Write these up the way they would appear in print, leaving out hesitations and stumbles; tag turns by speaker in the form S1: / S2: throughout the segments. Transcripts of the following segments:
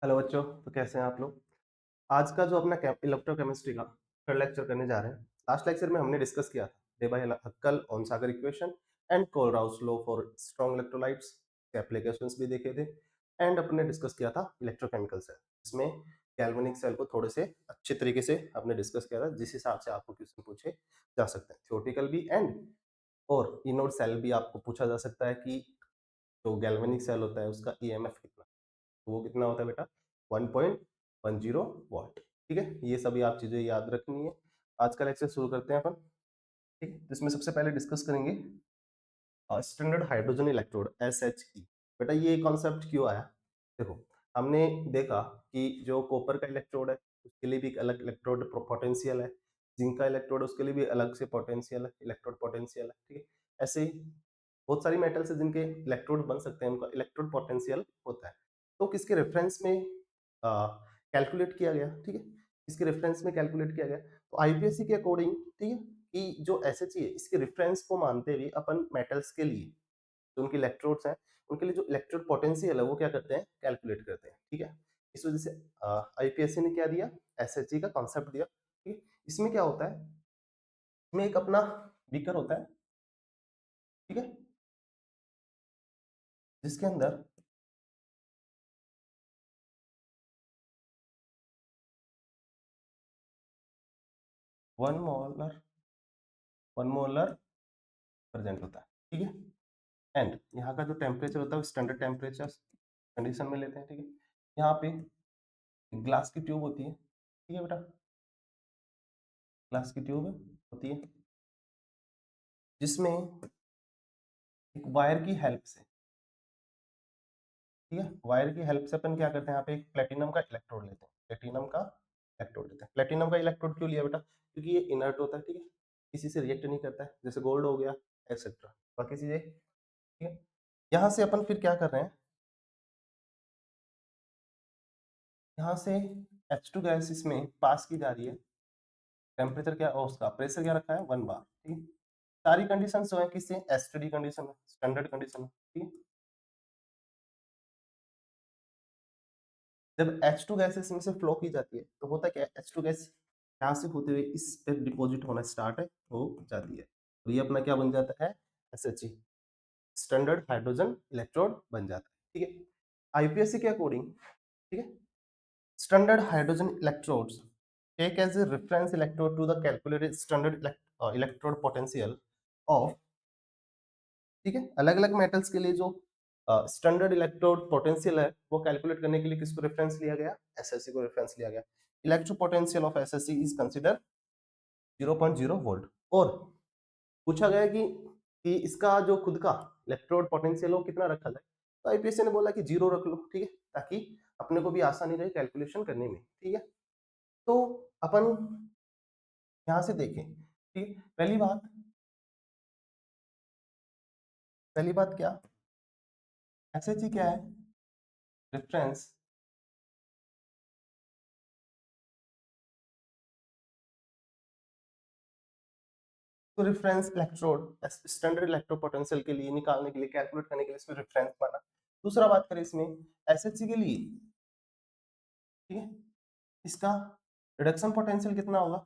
S1: Hello बच्चों, तो कैसे हैं आप लोग? आज का जो अपना इलेक्ट्रोकेमिस्ट्री का थर्ड लेक्चर करने जा रहे हैं। लास्ट लेक्चर में हमने डिस्कस किया था Debye Hückel Onsager equation and Kohlrausch law for strong electrolytes के एप्लीकेशंस भी देखे थे। एंड अपने डिस्कस किया था इलेक्ट्रोकेमिकल सेल, इसमें गैल्वेनिक सेल को थोड़े से अच्छे तरीके से आपने डिस्कस किया था, जिस हिसाब से आपको क्वेश्चन पूछे जा सकते हैं, थ्योरेटिकल भी एंड और इनोड सेल भी आपको पूछा जा सकता है कि जो गैल्वेनिक सेल होता है उसका ईएमएफ कितना, तो वो कितना होता है बेटा? 1.10 वॉट। ठीक है, ये सभी आप चीजें याद रखनी है। आज का लेक्चर शुरू करते हैं अपन। ठीक है, जिसमें सबसे पहले डिस्कस करेंगे स्टैंडर्ड हाइड्रोजन इलेक्ट्रोड SHE। बेटा ये कॉन्सेप्ट क्यों आया? देखो, हमने देखा कि जो कॉपर का इलेक्ट्रोड है उसके लिए भी एक अलग इलेक्ट्रोड पोटेंशियल है, जिंक का इलेक्ट्रोड उसके लिए भी अलग से पोटेंशियल है, इलेक्ट्रोड पोटेंशियल है। ठीक है, ऐसे ही बहुत सारी मेटल्स है जिनके इलेक्ट्रोड बन सकते हैं, उनका इलेक्ट्रोड पोटेंशियल होता है। तो किसके रेफरेंस में कैलकुलेट किया गया? ठीक है, किसके रेफरेंस में कैलकुलेट किया गया? तो आईपीएससी के अकॉर्डिंग, ठीक है, कि जो एसएचई है इसके रेफरेंस को मानते हुए अपन मेटल्स के लिए जो उनके इलेक्ट्रोड्स हैं उनके लिए जो इलेक्ट्रोड पोटेंशियल है वो क्या करते हैं? कैलकुलेट करते हैं। ठीक है, इस वजह से आईपीएससी ने क्या दिया? एसएचई का कॉन्सेप्ट दिया। ठीक है, इसमें क्या होता है? इसमें एक अपना बीकर होता है, ठीक है, जिसके अंदर 1 मोलर 1 मोलर प्रेजेंट होता है। ठीक है, एंड यहाँ का जो टेम्परेचर होता है वो स्टैंडर्ड टेम्परेचर कंडीशन में लेते हैं। ठीक है, यहाँ पे ग्लास की ट्यूब होती है। ठीक है बेटा, ग्लास की ट्यूब होती है जिसमें एक वायर की हेल्प से, ठीक है, वायर की हेल्प से अपन क्या करते हैं, यहाँ पे एक प्लेटिनम का इलेक्ट्रोड लेते हैं। प्लेटिनम का इलेक्ट्रोड लेते हैं। प्लेटिनम का इलेक्ट्रोड क्यों लिया बेटा? क्योंकि ये इनर्ट होता है। ठीक है, किसी से रिएक्ट नहीं करता है, जैसे गोल्ड हो गया एक्सेट्रा, बाकी चीजें। ठीक है, यहाँ से अपन फिर क्या कर रहे हैं, यहाँ से H2 गैस इसमें पास की जा रही है। टेम्परेचर क्या और उसका प्रेशर क्या रखा है? 1 बार। ठीक है, सारी कंडीशन जो है किससे? एसटीडी कंडीशन है, स्टैंडर्ड कंडीशन है। ठीक है, जब H2 गैस इसमें से फ्लो की जाती है तो होता क्या है, H2 गैस यहाँ से होते हुए इस पे डिपॉजिट होना स्टार्ट है हो जाती है, तो ये अपना क्या बन जाता है? SHE, स्टैंडर्ड हाइड्रोजन इलेक्ट्रोड बन जाता है। ठीक है, आईपीएससी के अकॉर्डिंग, ठीक है, standard hydrogen electrodes take as a reference electrode to the calculated standard electrode potential of, ठीक है, अलग अलग मेटल्स के लिए जो स्टैंडर्ड इलेक्ट्रोड पोटेंशियल है वो कैलकुलेट करने के लिए किसको रेफरेंस लिया गया? एसएससी को रेफरेंस लिया गया। Electro potential of SSC is consider 0.0 volt. और पूछा गया कि इसका जो खुद का इलेक्ट्रोड पोटेंशियल हो कितना रखा जाए, तो आईपीएससी ने बोला कि 0 रख लो। ठीक है, ताकि अपने को भी आसानी रहे कैलकुलेशन करने में। ठीक है, तो अपन यहाँ से देखें। ठीक है, पहली बात क्या, एसएचजी क्या है? रेफरेंस तो reference electrode standard electro potential के लिए निकालने के लिए, कैलकुलेट करने के लिए इसमें रेफरेंस माना। दूसरा बात करें इसमें एसएचसी के लिए, ठीक है, इसका रिडक्शन पोटेंशियल कितना होगा?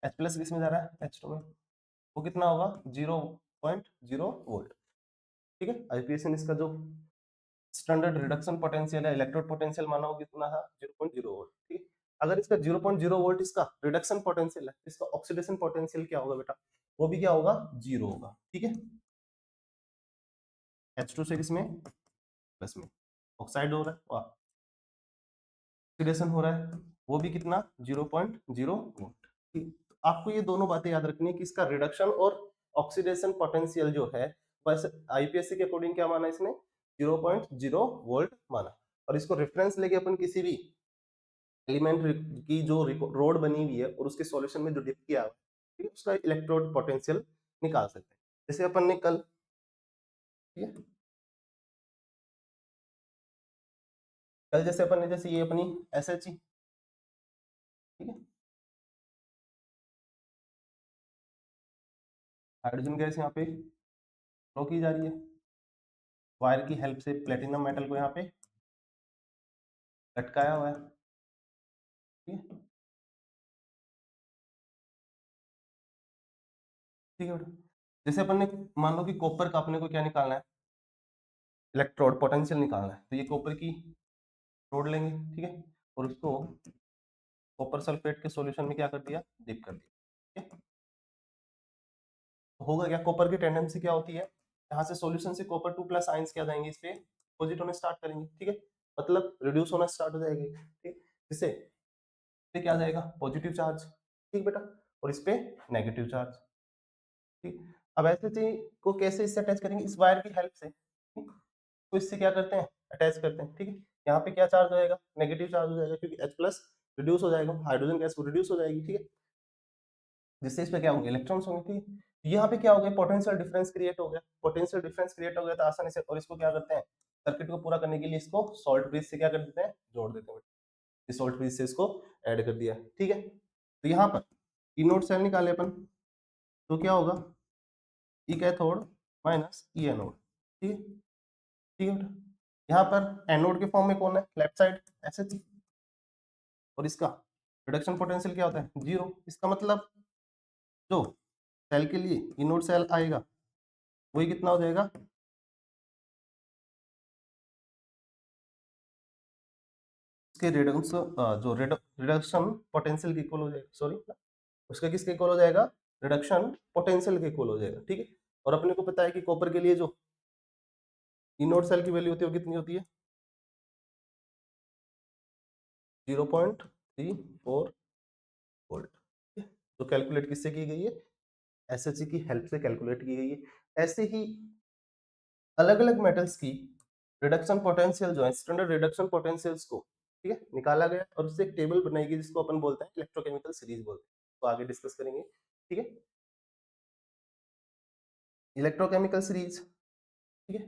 S1: H प्लस किसमें जा रहा है? H2 में, वो कितना होगा? 0.0 वोल्ट। ठीक है, आईपीएस ने इसका जो स्टैंडर्ड रिडक्शन पोटेंशियल है, इलेक्ट्रोड पोटेंशियल माना हो कितना था? 0.0 वोल्ट। ठीक है, अगर इसका 0.0 वोल्ट इसका रिडक्शन पोटेंशियल है, इसका ऑक्सीडेशन पोटेंशियल क्या होगा बेटा? वो भी क्या होगा? 0 होगा। ठीक है, H2 से किसमें? प्लस में ऑक्साइड हो रहा है, ऑक्सीडेशन हो रहा है, वो भी कितना? 0.0 वोल्ट। ठीक, तो आपको ये दोनों बातें याद रखनी है कि इसका रिडक्शन और ऑक्सीडेशन पोटेंशियल जो है, वैसे आईपीएससी के अकॉर्डिंग क्या माना इसने? 0.0 वोल्ट माना। और इसको रेफरेंस लेके अपन किसी भी एलिमेंट की जो रोड बनी हुई है और उसके सॉल्यूशन में जो डिप किया हुआ है, ठीक है, उसका इलेक्ट्रोड पोटेंशियल निकाल सकते हैं। जैसे अपन ने कल, ठीक है, कल जैसे अपन ने, जैसे ये अपनी एसएचई, ठीक है, हाइड्रोजन गैस यहाँ पे फ्लो की जा रही है वायर की हेल्प से प्लेटिनम मेटल को यहाँ पे लटकाया हुआ है, ठीक है, ठीक है बेटा। जैसे अपन ने मान लो कि कॉपर का अपने को क्या निकालना है, इलेक्ट्रोड पोटेंशियल निकालना है, तो ये कॉपर की रोड लेंगे, ठीक है, और उसको कॉपर सल्फेट के सॉल्यूशन में क्या कर दिया, डिप कर दिया, ठीक है। तो होगा क्या, कॉपर की टेंडेंसी क्या होती है, यहाँ से सॉल्यूशन से कॉपर 2+ आयंस क्या जाएंगे, इस पे डिपॉजिट होने स्टार्ट करेंगे, ठीक है, मतलब रिड्यूस होना स्टार्ट हो जाएगी, ठीक, जिससे पे क्या जाएगा, पॉजिटिव चार्ज, ठीक बेटा, और इस पे नेगेटिव चार्ज, ठीक। अब ऐसे चीज को कैसे इससे अटैच करेंगे, इस वायर की हेल्प से, ठीक? तो इससे क्या करते हैं, अटैच करते हैं, ठीक है। यहाँ पे क्या चार्ज हो जाएगा, नेगेटिव चार्ज हो जाएगा, क्योंकि H+ रिड्यूस हो जाएगा, हाइड्रोजन गैस रिड्यूस हो जाएगी, ठीक है, जिससे इस पे क्या होंगे, इलेक्ट्रॉन्स होंगे, ठीक है। यहाँ पे क्या हो गया, पोटेंशियल डिफरेंस क्रिएट हो गया, पोटेंशियल डिफरेंस क्रिएट हो गया तो आसानी से, और इसको क्या करते हैं, सर्किट को पूरा करने के लिए इसको सॉल्ट ब्रिज से क्या कर देते हैं, जोड़ देते हैं, इस सॉल्ट ब्रिज से इसको ऐड कर दिया, ठीक है। तो यहाँ पर इनोड सेल निकाले अपन, तो क्या होगा, ई कैथोड माइनस ई एनोड, ठीक है, ठीक है बेटा। यहाँ पर एनोड के फॉर्म में कौन है, लेफ्ट साइड एसएच, और इसका रिडक्शन पोटेंशियल क्या होता है, 0, इसका मतलब जो सेल के लिए इनोड सेल आएगा वही कितना हो जाएगा, इसके जो रिडक्शन पोटेंशियल के इक्वल हो जाएगा, सॉरी, उसका किसके इक्वल हो जाएगा, रिडक्शन पोटेंशियल के इक्वल हो जाएगा, ठीक है। और अपने को पता है कि कॉपर के लिए जो इनोड सेल की वैल्यू होती है वो कितनी होती है, 0.34 वोल्ट, जो कैलकुलेट किससे की गई है, एसएचजी की हेल्प से कैलकुलेट की गई है। ऐसे ही अलग अलग मेटल्स की रिडक्शन पोटेंशियल जो है, स्टैंडर्ड रिडक्शन पोटेंशियल्स को, ठीक है, निकाला गया और उससे एक टेबल बनाई गई जिसको अपन बोलते हैं इलेक्ट्रोकेमिकल सीरीज बोलते हैं, तो आगे डिस्कस करेंगे, ठीक है, इलेक्ट्रोकेमिकल सीरीज, ठीक है।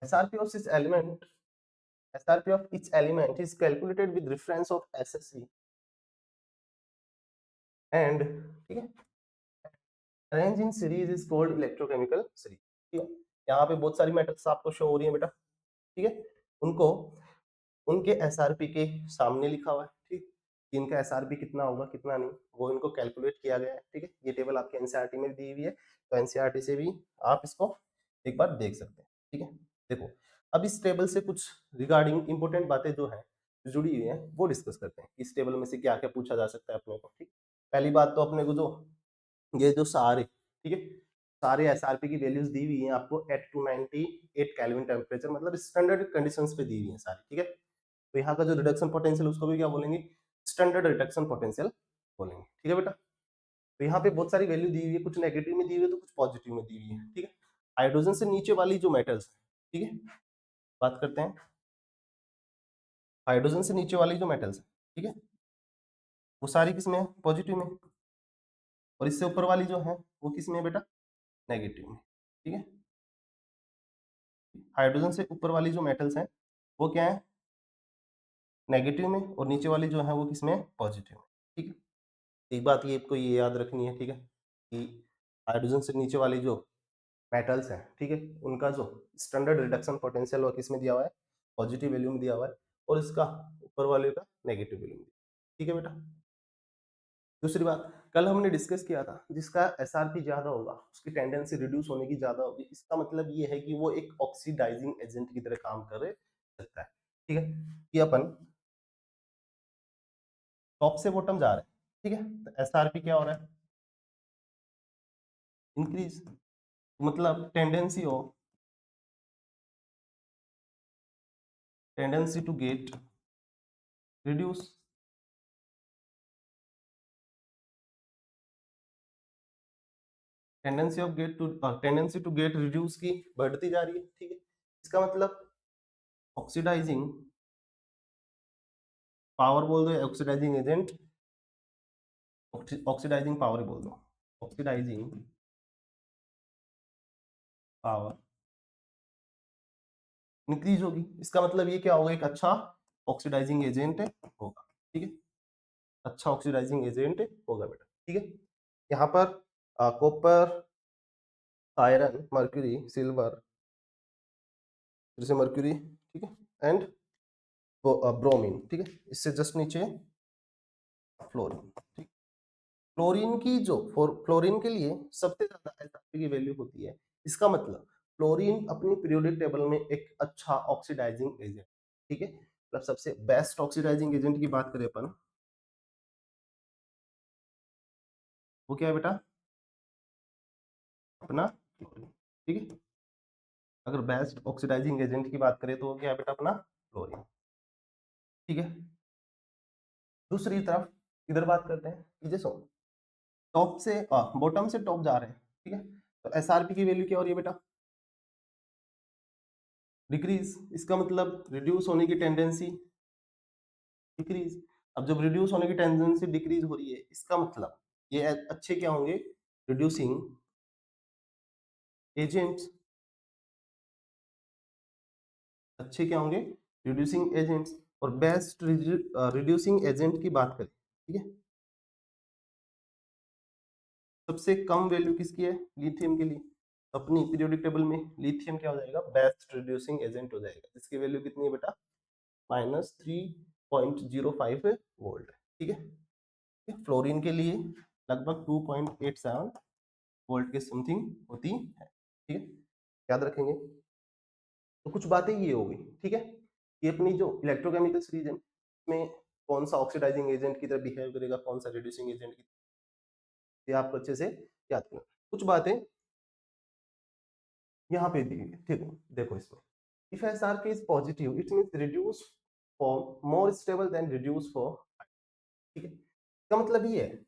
S1: SRP of this element, SRP of each element is calculated with reference of SSE and, ठीक है, arrange in series is called electrochemical series, ठीक है। यहाँ पे बहुत सारी मेटल्स आपको शो हो रही है बेटा, ठीक है, उनको उनके एसआरपी के सामने लिखा हुआ है, ठीक, कि इनका एसआरपी कितना होगा कितना नहीं, वो इनको कैलकुलेट किया गया है, ठीक है। ये टेबल आपके एनसीईआरटी में दी हुई है, तो एनसीईआरटी से भी आप इसको एक बार देख सकते हैं, ठीक है। देखो, अब इस टेबल से कुछ रिगार्डिंग इंपॉर्टेंट बातें जो है जुड़ी हुई है वो डिस्कस करते हैं, इस टेबल में से क्या क्या पूछा जा सकता है अपने को, ठीक। पहली बात तो अपने को जो ये जो सारे, ठीक है, सारे एसआरपी की वैल्यूज दी हुई हैं आपको एट 298 केल्विन टेम्परेचर, मतलब स्टैंडर्ड कंडीशंस पे दी हुई हैं सारी, ठीक है। तो यहाँ का जो रिडक्शन पोटेंशियल उसको भी क्या बोलेंगे, स्टैंडर्ड रिडक्शन पोटेंशियल बोलेंगे, ठीक है बेटा। तो यहाँ पे बहुत सारी वैल्यू दी हुई है, कुछ नेगेटिव में दी हुई है तो कुछ पॉजिटिव में दी हुई है, ठीक है। हाइड्रोजन से नीचे वाली जो मेटल्स, ठीक है, बात करते हैं हाइड्रोजन से नीचे वाली जो मेटल्स, ठीक है, वो सारी किस में है, पॉजिटिव में, और इससे ऊपर वाली जो है वो किस में है बेटा, नेगेटिव में, ठीक है। हाइड्रोजन से ऊपर वाली जो मेटल्स हैं वो क्या है, नेगेटिव में, और नीचे वाली जो है वो किस में है, पॉजिटिव में, ठीक है। एक बात ये आपको ये याद रखनी है, ठीक है, कि हाइड्रोजन से नीचे वाली जो मेटल्स हैं, ठीक है, उनका जो स्टैंडर्ड रिडक्शन पोटेंशियल वो किस में दिया हुआ है, पॉजिटिव वैल्यू में दिया हुआ है, और इसका ऊपर वाले का नेगेटिव वैल्यू में, ठीक है बेटा। दूसरी बात, कल हमने डिस्कस किया था जिसका एसआरपी ज्यादा होगा उसकी टेंडेंसी रिड्यूस होने की ज्यादा होगी, इसका मतलब ये है कि वो एक ऑक्सीडाइजिंग एजेंट की तरह काम कर सकता है, ठीक है। कि अपन टॉप से बॉटम जा रहे हैं, ठीक है, तो एसआरपी क्या हो रहा है, इंक्रीज, मतलब tendency to get reduce, tendency to get reduce की बढ़ती जा रही है, ठीक है। इसका मतलब ऑक्सीडाइजिंग पावर बोल दो, ऑक्सीडाइजिंग एजेंट, ऑक्सीडाइजिंग पावर बोल दो, ऑक्सीडाइजिंग पावर इंक्रीज होगी, इसका मतलब ये क्या होगा, एक अच्छा ऑक्सीडाइजिंग एजेंट होगा, ठीक है, अच्छा ऑक्सीडाइजिंग एजेंट होगा बेटा, ठीक है। यहाँ पर कॉपर, आयरन, मर्क्यूरी, सिल्वर, जैसे मर्क्यूरी, ठीक है, एंड ब्रोमीन, ठीक है, इससे जस्ट नीचे फ्लोरीन, ठीक। फ्लोरीन की जो फ्लोरीन के लिए सबसे ज्यादा एसआरपी की वैल्यू होती है। इसका मतलब फ्लोरीन अपनी पीरियोडिक टेबल में एक अच्छा ऑक्सीडाइजिंग एजेंट, ठीक है, मतलब सबसे बेस्ट ऑक्सीडाइजिंग एजेंट की बात करें अपन, वो क्या है बेटा, अपना फ्लोरीन, ठीक है। अगर बेस्ट ऑक्सीडाइजिंग एजेंट की बात करें तो वो क्या है बेटा, अपना फ्लोरीन, ठीक है। दूसरी तरफ इधर बात करते हैं कि जैसे टॉप से बॉटम से टॉप जा रहे हैं, ठीक है, तो एसआरपी की वैल्यू क्या हो रही है बेटा, डिक्रीज। इसका मतलब रिड्यूस होने की टेंडेंसी डिक्रीज। अब जब रिड्यूस होने की टेंडेंसी डिक्रीज हो रही है, इसका मतलब ये अच्छे क्या होंगे, रिड्यूसिंग एजेंट्स, अच्छे क्या होंगे, रिड्यूसिंग एजेंट्स। और बेस्ट रिड्यूसिंग एजेंट की बात करें, ठीक है, सबसे कम वैल्यू किसकी है, लिथियम के लिए। अपनी पीरियोडिक टेबल में लिथियम क्या हो जाएगा, बेस्ट रिड्यूसिंग एजेंट हो जाएगा, जिसकी वैल्यू कितनी है बेटा, -3.05 वोल्ट, ठीक है। फ्लोरीन के लिए लगभग 2.87 वोल्ट के समथिंग होती है, ठीक है, याद रखेंगे। तो कुछ बातें ये हो गई, ठीक है, कि अपनी जो इलेक्ट्रोकेमिकल सीरीज है में कौन सा ऑक्सीडाइजिंग एजेंट की तरह बिहेव करेगा, कौन सा रिड्यूसिंग एजेंट की, ये आपको अच्छे से याद करना। कुछ बातें यहाँ पे दी गई, ठीक है, देखो इसमें, if SRP is positive it means reduce for more stable then reduce for, ठीक है। इसका मतलब ये है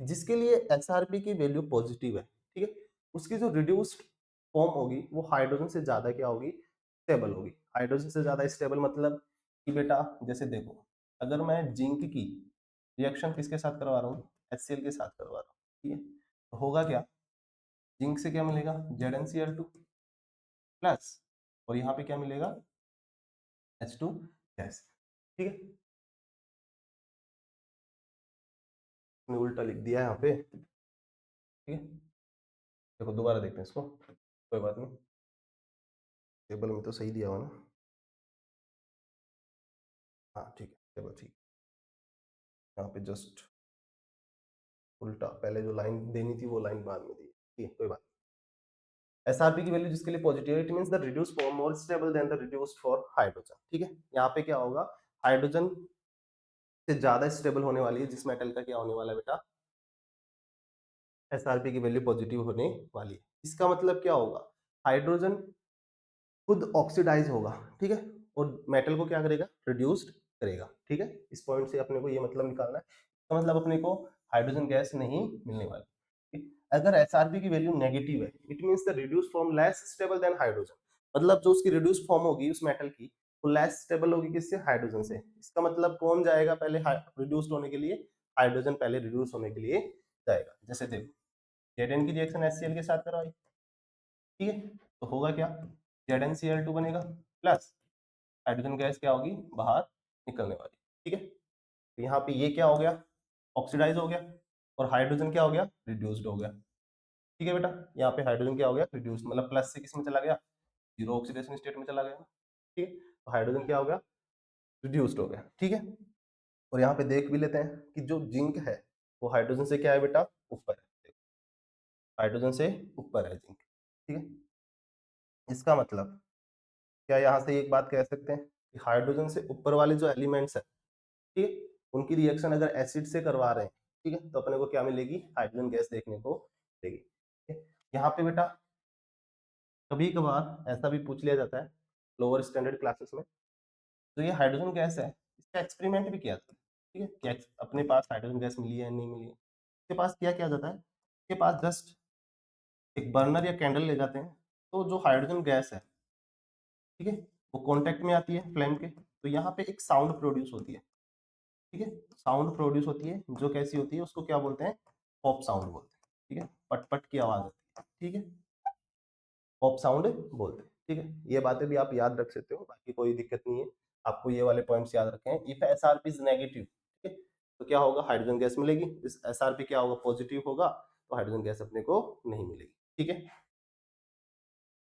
S1: जिसके लिए एसआरपी की वैल्यू पॉजिटिव है, ठीक है, उसकी जो रिड्यूस्ड फॉर्म होगी वो हाइड्रोजन से ज्यादा क्या होगी, स्टेबल होगी। हाइड्रोजन से ज्यादा स्टेबल मतलब कि बेटा जैसे देखो, अगर मैं जिंक की रिएक्शन किसके साथ करवा रहा हूँ, HCl के साथ करवा रहा हूँ, ठीक है, तो होगा क्या, जिंक से क्या मिलेगा, ZnCl2 प्लस, और यहाँ पे क्या मिलेगा, H2 गैस, ठीक है। मैंने उल्टा लिख दिया है यहाँ पे, ठीक है, देखो दोबारा देखते हैं इसको, कोई बात नहीं, टेबल में तो सही दिया हुआ ना, हाँ ठीक है, चलो ठीक, यहाँ पे जस्ट उल्टा, पहले जो लाइन देनी थी वो लाइन बाद में दी, ठीक है, कोई बात। एसआरपी की वैल्यू जिसके लिए पॉजिटिव है, it means the reduce form more stable then the reduced for hydrogen, ठीक है। यहाँ पे क्या होगा, हाइड्रोजन से ज्यादा स्टेबल होने वाली है जिस मेटल का क्या होने वाला है बेटा, एसआरपी की वैल्यू पॉजिटिव होने वाली है। इसका मतलब क्या होगा, हाइड्रोजन खुद ऑक्सीडाइज होगा, ठीक है, और मेटल को क्या करेगा, रिड्यूस्ड करेगा, ठीक है। इस पॉइंट से अपने को ये मतलब निकालना है, इसका मतलब अपने को हाइड्रोजन गैस नहीं मिलने वाली, ठीक है? अगर एसआरपी की वैल्यू नेगेटिव है it means the reduce form less stable then hydrogen, मतलब जो उसकी रिड्यूस फॉर्म होगी उस मेटल की वो लेस स्टेबल होगी किससे, हाइड्रोजन से। इसका मतलब कौन जाएगा पहले रिड्यूस्ड होने के लिए, हाइड्रोजन पहले रिड्यूस होने के लिए जाएगा। जैसे देखो Zn की रिएक्शन HCl के साथ करवाई, ठीक है, तो होगा क्या, ZnCl2 बनेगा प्लस हाइड्रोजन गैस क्या होगी, बाहर निकलने वाली, ठीक है। तो यहाँ पे ये क्या हो गया, ऑक्सीडाइज हो गया, और हाइड्रोजन क्या हो गया, रिड्यूस्ड हो गया, ठीक है बेटा। यहाँ पे हाइड्रोजन क्या हो गया, रिड्यूस्ड, मतलब प्लस से किस में चला गया, जीरो ऑक्सीडेशन स्टेट में चला गया, ठीक है। तो हाइड्रोजन क्या हो गया, रिड्यूस्ड हो गया, ठीक है। और यहाँ पे देख भी लेते हैं कि जो जिंक है वो हाइड्रोजन से क्या है बेटा, ऊपर है, हाइड्रोजन से ऊपर है जिंक, ठीक है। इसका मतलब क्या यहाँ से एक बात कह सकते हैं कि हाइड्रोजन से ऊपर वाले जो एलिमेंट्स है, ठीक है, उनकी रिएक्शन अगर एसिड से करवा रहे हैं, ठीक है, तो अपने को क्या मिलेगी, हाइड्रोजन गैस देखने को मिलेगी, ठीक है। यहाँ पे बेटा कभी कभार ऐसा भी पूछ लिया जाता है लोअर स्टैंडर्ड क्लासेस में, तो ये हाइड्रोजन गैस है, इसका एक्सपेरिमेंट भी किया जाता है, ठीक है, क्या अपने पास हाइड्रोजन गैस मिली है नहीं मिली है, इसके पास क्या किया जाता है, इसके पास जस्ट एक बर्नर या कैंडल ले जाते हैं, तो जो हाइड्रोजन गैस है, ठीक है, वो कॉन्टेक्ट में आती है फ्लेम के, तो यहाँ पे एक साउंड प्रोड्यूस होती है, ठीक है, साउंड प्रोड्यूस होती है जो कैसी होती है, उसको क्या बोलते हैं, पॉप साउंड बोलते हैं, ठीक है, पट पट की आवाज आती है, ठीक है, पॉप साउंड बोलते हैं, ठीक है। ये बातें भी आप याद रख सकते हो, बाकी कोई दिक्कत नहीं है, आपको ये वाले पॉइंट्स याद रखे हैं। इफ एसआरपी इज नेगेटिव, ठीक है, तो क्या होगा, हाइड्रोजन गैस मिलेगी। इस एसआरपी क्या होगा, पॉजिटिव होगा, तो हाइड्रोजन गैस अपने को नहीं मिलेगी, ठीक है।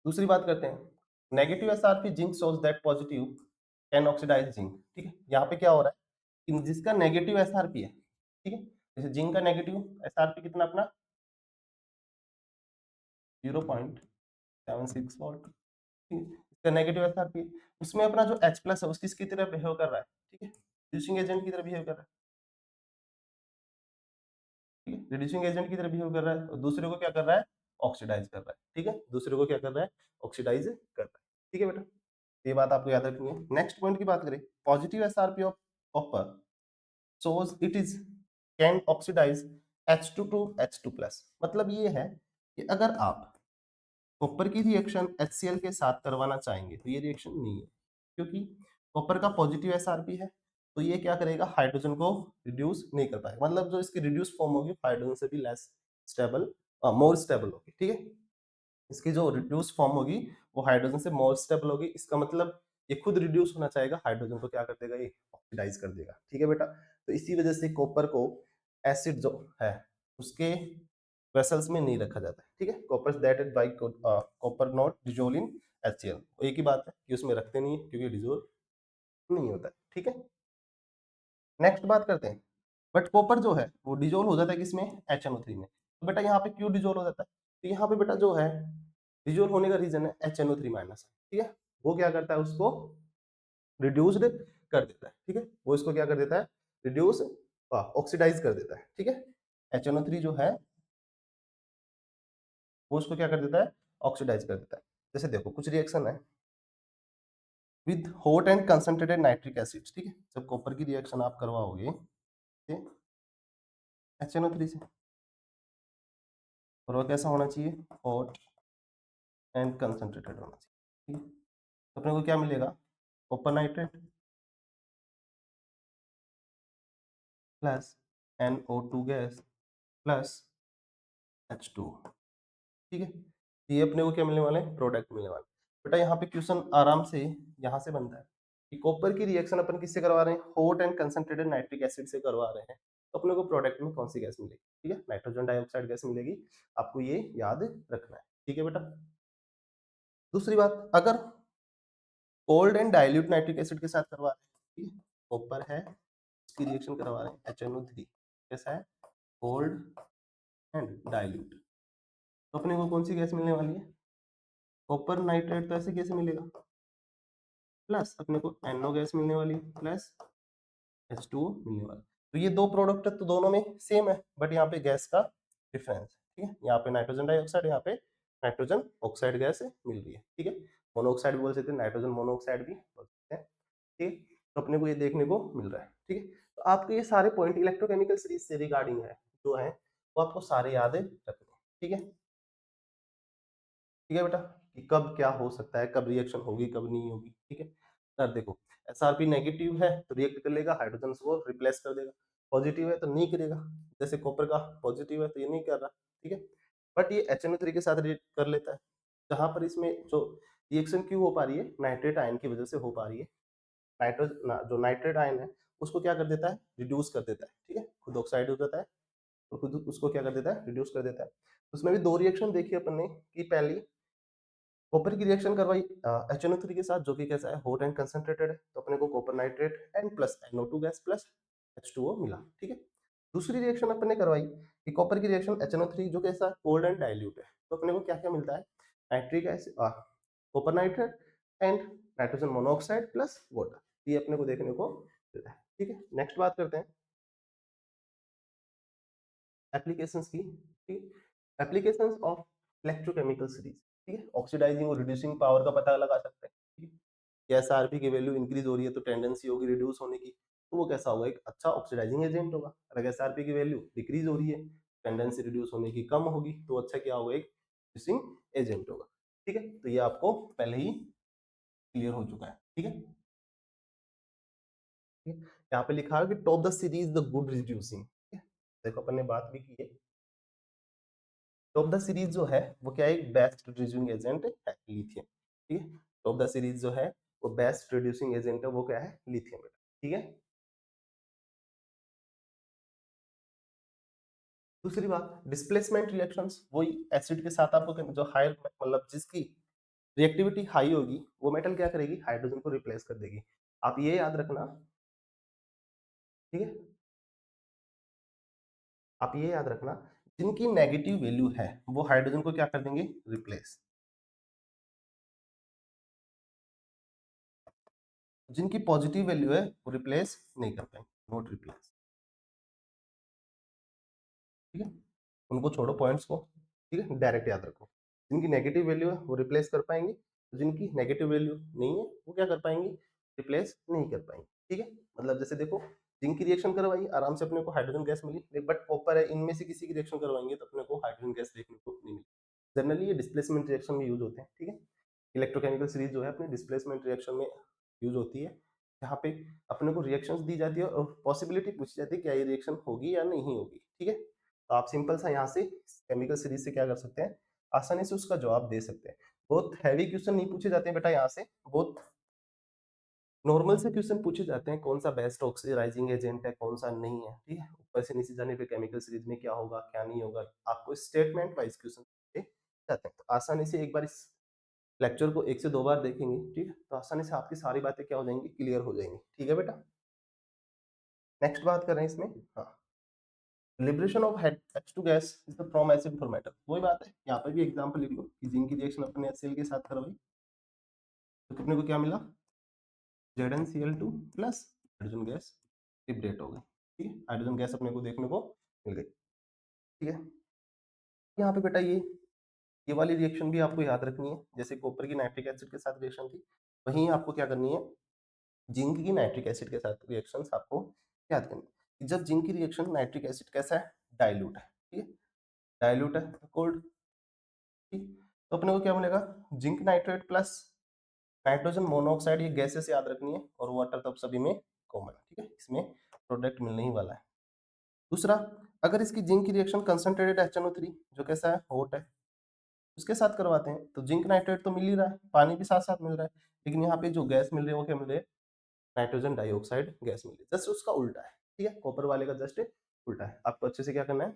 S1: दूसरी बात करते हैं, negative SRP zinc shows that positive can oxidise zinc, ठीक है। यहाँ पे क्या हो रहा है कि जिसका नेगेटिव एसआरपी है, ठीक है, जैसे जिंक का नेगेटिव एसआरपी कितना अपना 0.76 वोल्ट, ठीक है, इसका नेगेटिव एसआरपी है, उसमें अपना जो H प्लस है उसकी किस तरह बिहेव कर रहा है, ठीक है, रिड्यूसिंग एजेंट की तरह बिहेव कर रहा है, ठीक है, रिड्यूसिंग एजेंट की तरह बिहेव कर रहा है, और दूसरे को क्या कर रहा है, ऑक्सीडाइज कर रहा है, ठीक है, दूसरे को क्या कर रहा है, ऑक्सीडाइज कर रहा है, ठीक है बेटा, ये बात आपको याद रखनी है। नेक्स्ट पॉइंट की बात करें, positive SRP of copper shows it is can oxidize H2 to H2 plus, मतलब ये है कि अगर आप कॉपर की रिएक्शन HCl के साथ करवाना चाहेंगे तो ये रिएक्शन नहीं है, क्योंकि कॉपर का पॉजिटिव एसआरपी है, तो ये क्या करेगा, हाइड्रोजन को रिड्यूस नहीं कर पाएगा, मतलब जो इसकी रिड्यूस फॉर्म होगी हाइड्रोजन से भी लेस स्टेबल, मोर स्टेबल होगी, ठीक है, इसकी जो रिड्यूस फॉर्म होगी वो हाइड्रोजन से मोर स्टेबल होगी, इसका मतलब ये खुद रिड्यूस होना चाहेगा, हाइड्रोजन को क्या कर देगा, ये ऑक्सीडाइज कर देगा, ठीक है बेटा। तो इसी वजह से कॉपर को एसिड जो है उसके वेसल्स में नहीं रखा जाता है, ठीक है, copper that is by copper not dissolve in HCl, एक ही बात है कि उसमें रखते नहीं है क्योंकि डिजोल्व नहीं होता है, ठीक है। नेक्स्ट बात करते हैं, बट कॉपर जो है वो डिजोल्व हो जाता है किसमें, HNO3 में, तो बेटा यहाँ पे क्यों डिजोल्व हो जाता है, तो यहाँ पे बेटा जो है डिजोल्व होने का रीजन है HNO3 माइनस, ठीक है, वो क्या करता है उसको रिड्यूस्ड कर देता है, ठीक है, वो इसको क्या कर देता है, रिड्यूस ऑक्सीडाइज कर देता है, ठीक है, HNO3 जो है वो उसको क्या कर देता है, ऑक्सीडाइज कर देता है। जैसे देखो कुछ रिएक्शन है with hot and concentrated nitric acid, ठीक है, जब कॉपर की रिएक्शन आप करवाओगे HNO3 से, और वो कैसा होना चाहिए, हॉट एंड कंसंट्रेटेड होना चाहिए, ठीक है, तो अपने को क्या मिलेगा, copper nitrate plus NO2 gas plus H2, ठीक है, ये अपने को क्या मिलने वाले हैं, प्रोडक्ट मिलने वाले। बेटा यहाँ पे क्वेश्चन आराम से यहाँ से बनता है कि कॉपर की रिएक्शन अपन किससे करवा रहे हैं, hot and concentrated nitric acid से करवा रहे हैं, तो अपने को प्रोडक्ट में कौन सी गैस मिलेगी, ठीक है, नाइट्रोजन डाइऑक्साइड गैस मिलेगी, आपको ये याद रखना है, ठीक है बेटा। दूसरी बात, अगर cold and dilute nitric acid के साथ करवा रहे हैं, ठीक है, कॉपर है इसकी रिएक्शन करवा रहे हैं HNO3 कैसा है, कोल्ड एंड डाइल्यूट, तो अपने को कौन सी गैस मिलने वाली है, कॉपर नाइट्रेट, तो ऐसे कैसे मिलेगा, प्लस अपने को NO गैस मिलने वाली प्लस H2O मिलने वाला, तो ये दो प्रोडक्ट है तो दोनों में सेम है, बट यहाँ पे गैस का डिफरेंस है, ठीक है, यहाँ पे नाइट्रोजन डाइऑक्साइड, यहाँ पे नाइट्रोजन ऑक्साइड गैस मिल रही है, ठीक है, मोनोऑक्साइड भी बोल सकते हैं, नाइट्रोजन मोनोऑक्साइड भी बोल सकते हैं, ठीक है, तो अपने को ये देखने को मिल रहा है, ठीक है, तो आपके ये सारे पॉइंट इलेक्ट्रोकेमिकल सीरीज से रिगार्डिंग है जो है वो आपको सारे याद रखने, ठीक है, ठीक है बेटा, कि कब क्या हो सकता है, कब रिएक्शन होगी कब नहीं होगी, ठीक है, सर देखो एसआरपी नेगेटिव है तो रिएक्ट कर लेगा, हाइड्रोजन को रिप्लेस कर देगा, पॉजिटिव है तो नहीं करेगा, जैसे कॉपर का पॉजिटिव है तो ये नहीं कर रहा, ठीक है, बट ये HNO3 के साथ रिएक्ट कर लेता है, जहां पर इसमें जो रिएक्शन क्यों हो पा रही है, नाइट्रेट आयन की वजह से हो पा रही है, जो नाइट्रेट आयन है उसको क्या कर देता है, रिड्यूस कर देता है, ठीक है, खुद ऑक्साइड हो जाता है तो खुद उसको क्या कर देता है, रिड्यूस कर देता है, उसमें भी दो रिएक्शन देखी अपन ने, कि पहली कॉपर की रिएक्शन करवाई HNO3 के साथ जो कि कैसा है, हॉट एंड कंसंट्रेटेड है, तो अपने को copper nitrate and plus NO2 gas plus H2O मिला, ठीक है। दूसरी रिएक्शन अपने ने करवाई कि कॉपर की रिएक्शन HNO3 जो कैसा है, कोल्ड एंड डाइल्यूट है, तो अपने को क्या क्या मिलता है, nitric acid, copper nitrate and nitrogen monoxide plus water, ये अपने को देखने को मिलता है, ठीक है। नेक्स्ट बात करते हैं एप्लीकेशंस की, ठीक है, एप्लीकेशंस ऑफ इलेक्ट्रोकेमिकल सीरीज, ठीक है, ऑक्सीडाइजिंग और रिड्यूसिंग पावर का पता लगा सकते हैं, ठीक है, कि एसआरपी की वैल्यू इंक्रीज हो रही है तो टेंडेंसी होगी रिड्यूस होने की, तो वो कैसा होगा, एक अच्छा ऑक्सीडाइजिंग एजेंट होगा, अगर एसआरपी की वैल्यू डिक्रीज हो रही है, टेंडेंसी रिड्यूस होने की कम होगी, तो अच्छा क्या होगा, एक रिड्यूसिंग एजेंट होगा, ठीक है, तो ये आपको पहले ही क्लियर हो चुका है, ठीक है, यहाँ पे लिखा है कि top the series the good reducing, ठीक है, देखो अपन ने बात भी की है, टॉप द सीरीज जो है वो क्या है, एक बेस्ट रिड्यूसिंग एजेंट है लिथियम, ठीक है, टॉप द सीरीज जो है वो बेस्ट रिड्यूसिंग एजेंट है, वो क्या है, लिथियम, ठीक है। दूसरी बात, डिस्प्लेसमेंट रिएक्शंस, वही एसिड के साथ आपको जो हाई मतलब जिसकी रिएक्टिविटी हाई होगी वो मेटल क्या करेगी, हाइड्रोजन को रिप्लेस कर देगी, आप ये याद रखना, ठीक है, आप ये याद रखना, जिनकी नेगेटिव वैल्यू है वो हाइड्रोजन को क्या कर देंगे, रिप्लेस। जिनकी पॉजिटिव वैल्यू है वो रिप्लेस नहीं कर पाएंगे, नॉट रिप्लेस, ठीक है। उनको छोड़ो पॉइंट्स को, ठीक है, डायरेक्ट याद रखो। जिनकी नेगेटिव वैल्यू है वो रिप्लेस कर पाएंगे, जिनकी नेगेटिव वैल्यू नहीं है वो क्या कर पाएंगे, रिप्लेस नहीं कर पाएंगे, ठीक है। मतलब जैसे देखो, जिनकी रिएक्शन करवाई आराम से अपने को हाइड्रोजन गैस मिली, बट कॉपर है, इनमें से किसी की रिएक्शन करवाएंगे तो अपने को हाइड्रोजन गैस देखने को नहीं मिली। जनरली ये डिस्प्लेसमेंट रिएक्शन में यूज होते हैं, ठीक है। इलेक्ट्रोकेमिकल सीरीज जो है अपने डिस्प्लेसमेंट रिएक्शन में यूज होती है, जहाँ पे अपने को रिएक्शंस दी जाती है और पॉसिबिलिटी पूछी जाती है क्या ये रिएक्शन होगी या नहीं होगी, ठीक है। तो आप सिंपल सा यहाँ से केमिकल सीरीज से क्या कर सकते हैं, आसानी से उसका जवाब दे सकते हैं। बहुत हैवी क्वेश्चन नहीं पूछे जाते हैं बेटा यहाँ से, बहुत नॉर्मल से क्वेश्चन पूछे जाते हैं, कौन सा बेस्ट ऑक्सीडाइजिंग एजेंट है, कौन सा नहीं है, ठीक है। ऊपर से नीचे जाने पे केमिकल सीरीज में क्या होगा क्या नहीं होगा, आपको स्टेटमेंट वाइज क्वेश्चन पूछे जाते हैं। तो आसानी से एक बार इस लेक्चर को 1 से 2 बार देखेंगे, ठीक है, तो आसानी से आपकी सारी बातें क्या हो जाएंगी, क्लियर हो जाएंगी, ठीक है बेटा। नेक्स्ट बात कर रहे हैं इसमें, हाँ, liberation of H2 gas is the from acid format. वही बात है, यहाँ पर भी एग्जांपल लिख लो कि जिंक की रिएक्शन अपने HCl के साथ करवाई तो कितने को क्या मिला, ZnCl2 plus hydrogen gas liberate हो गई, ठीक है, हाइड्रोजन गैस अपने को देखने को मिल गई, ठीक है। यहाँ पे बेटा ये वाली रिएक्शन भी आपको याद रखनी है, जैसे कॉपर की नाइट्रिक एसिड के साथ रिएक्शन थी, वहीं आपको क्या करनी है, जिंक की नाइट्रिक एसिड के साथ रिएक्शंस आपको याद करनी है। जब जिंक की रिएक्शन नाइट्रिक एसिड कैसा है, डाइल्यूट है, ठीक है, डाइल्यूट है कोल्ड, ठीक, तो अपने को क्या मिलेगा, zinc nitrate plus nitrogen monoxide, ये गैसेस याद रखनी है, और वाटर तब सभी में कॉमन, ठीक है, इसमें प्रोडक्ट मिलने ही वाला है। दूसरा, अगर इसकी जिंक की रिएक्शन कंसंट्रेटेड HNO3 जो कैसा है, हॉट है, उसके साथ करवाते हैं तो जिंक नाइट्रेट तो मिल ही रहा है, पानी भी साथ साथ मिल रहा है, लेकिन यहाँ पे जो गैस मिल रही है वो क्या मिल रही है, नाइट्रोजन डाइऑक्साइड गैस मिल रही है, जस्ट उसका उल्टा है, ठीक है, कॉपर वाले का जस्ट उल्टा है। आपको अच्छे से क्या करना है,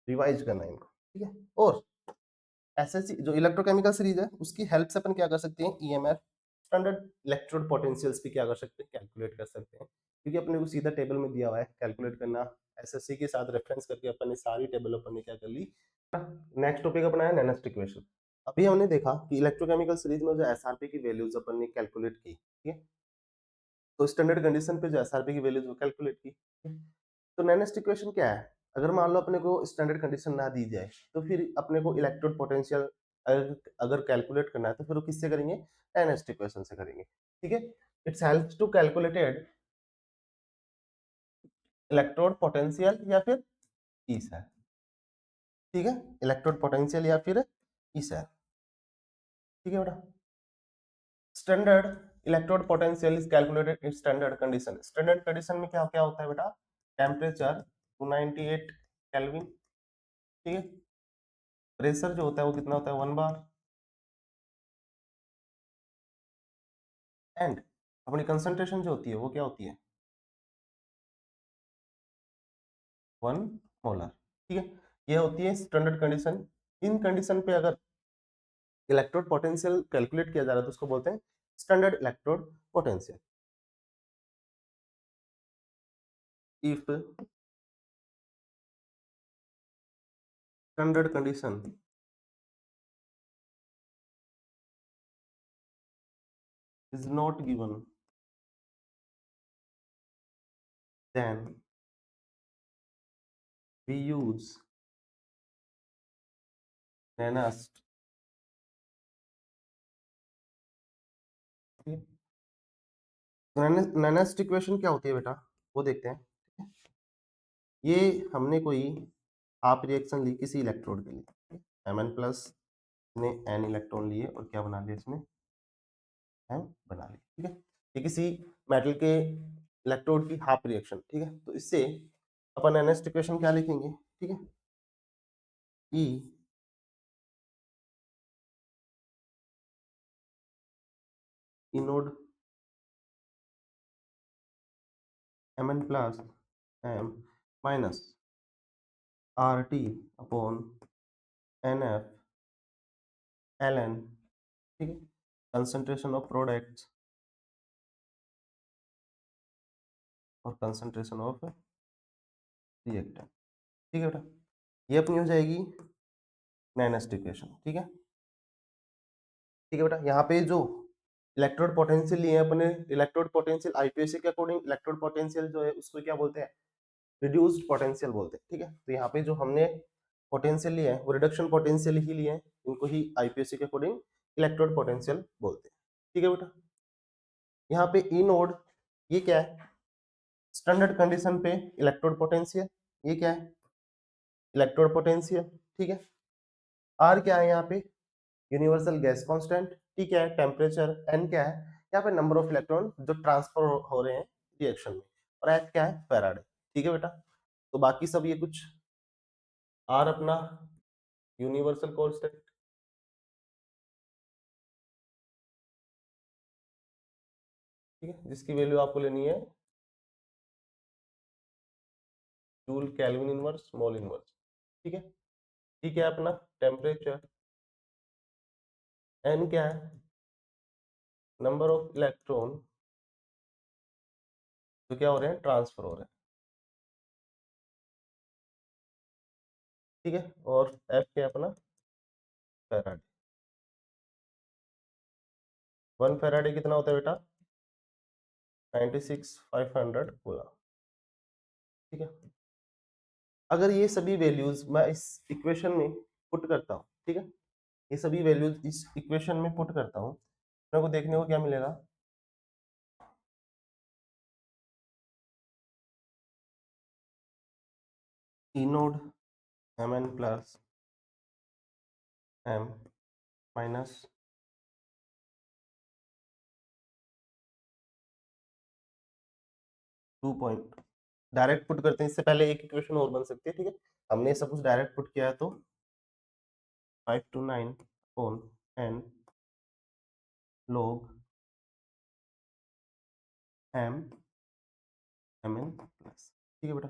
S1: रिवाइज करना है इनको, ठीक है। और एसएससी जो इलेक्ट्रोकेमिकल सीरीज है उसकी हेल्प से अपन क्या कर सकते हैं, ईएमएफ स्टैंडर्ड इलेक्ट्रोड पोटेंशियल्स भी क्या कर सकते हैं, कैलकुलेट कर सकते हैं, क्योंकि अपने को सीधा टेबल में दिया हुआ है कैलकुलेट करना। एसएससी के साथ रेफरेंस करके अपन ने सारी टेबल अपन ने क्या कर ली। नेक्स्ट टॉपिक अपना है नैनोस्ट इक्वेशन। अभी हमने देखा कि इलेक्ट्रोकेमिकल सीरीज में जो एसआरपी की वैल्यूज अपन ने कैलकुलेट की, ठीक है, तो स्टैंडर्ड कंडीशन पे जो एसआरपी की वैल्यूज वो कैलकुलेट की, तो नैनोस्ट इक्वेशन क्या है, अगर मान लो अपने को स्टैंडर्ड कंडीशन ना दी जाए तो फिर अपने को इलेक्ट्रोड पोटेंशियल अगर कैलकुलेट करना है तो फिर वो किससे करेंगे, नैनोस्ट इक्वेशन से करेंगे, ठीक है। It's helps to calculated electrode potential या फिर ई सेल, ठीक है, इलेक्ट्रोड पोटेंशियल या फिर ई सेल, ठीक है बेटा। Standard electrode potential is calculated in standard condition. Standard condition में क्या क्या होता है बेटा, टेम्परेचर 298 केल्विन, ठीक है, प्रेशर जो होता है वो कितना होता है 1 बार, एंड अपनी कंसंट्रेशन जो होती है वो क्या होती है 1 मोलर, ठीक है। ये होती है स्टैंडर्ड कंडीशन। इन कंडीशन पे अगर इलेक्ट्रोड पोटेंशियल कैलकुलेट किया जा रहा है तो उसको बोलते हैं standard electrode potential. If standard condition is not given, then we use NANAST, ठीक है। तो NANAST इक्वेशन क्या होती है बेटा, वो देखते हैं, ठीक है? ये हमने कोई आप रिएक्शन ली किसी इलेक्ट्रोड के लिए, Mn प्लस ने n इलेक्ट्रॉन लिए और क्या बना लिया इसमें, m बना लिया, ठीक है। ये किसी मेटल के इलेक्ट्रोड की हाफ रिएक्शन, ठीक है, तो इससे अपन NANAST इक्वेशन क्या लिखेंगे, ठीक है, E inode Mn plus m minus RT upon NF ln, ठीक है, कंसंट्रेशन ऑफ प्रोडक्ट्स और कंसंट्रेशन ऑफ रिएक्टेंट। ठीक है बेटा, ये अपनी हो जाएगी नेक्स्ट इक्वेशन। ठीक है, ठीक है बेटा, यहाँ पे जो इलेक्ट्रोड पोटेंशियल लिए हैं अपने, इलेक्ट्रोड पोटेंशियल आईपीएससी के अकॉर्डिंग इलेक्ट्रोड पोटेंशियल जो है उसको क्या बोलते हैं, रिड्यूस्ड पोटेंशियल बोलते हैं। ठीक है, तो यहाँ पे जो हमने पोटेंशियल लिए हैं वो रिडक्शन पोटेंशियल ही लिए हैं, इनको ही आईपीएससी के अकॉर्डिंग इलेक्ट्रोड पोटेंशियल बोलते हैं। ठीक है बेटा, यहाँ पे ई नोड ये क्या है, स्टैंडर्ड कंडीशन पे इलेक्ट्रोड पोटेंशियल, ये क्या है, इलेक्ट्रोड पोटेंशियल। ठीक है, आर क्या है यहाँ पे, यूनिवर्सल गैस कांस्टेंट। टी क्या है, टेम्परेचर। एन क्या है, यहाँ पे नंबर ऑफ इलेक्ट्रॉन जो ट्रांसफर हो रहे हैं रिएक्शन में। और एच क्या है, फैराडे। ठीक है बेटा, तो बाकी सब ये कुछ आर अपना यूनिवर्सल कांस्टेंट, ठीक है, जिसकी वैल्यू आपको लेनी है joule kelvin inverse mole inverse. ठीक है, ठीक है, अपना टेम्परेचर। एन क्या है, नंबर ऑफ इलेक्ट्रॉन जो क्या हो रहे हैं, ट्रांसफर हो रहे हैं। ठीक है, और एफ क्या है अपना, फैराडे। 1 फैराडे कितना होता है बेटा, 96,500 कूलम। ठीक है, अगर ये सभी वैल्यूज मैं इस इक्वेशन में पुट करता हूँ, ठीक है, ये सभी वैल्यूज इस इक्वेशन में पुट करता हूँ, मेरे को देखने को क्या मिलेगा, E naught M N plus M minus 2 direct put करते हैं, इससे पहले एक इक्वेशन और बन सकती है। ठीक है, हमने सब कुछ डायरेक्ट पुट किया है, तो 529 upon N log M M N plus. ठीक है बेटा,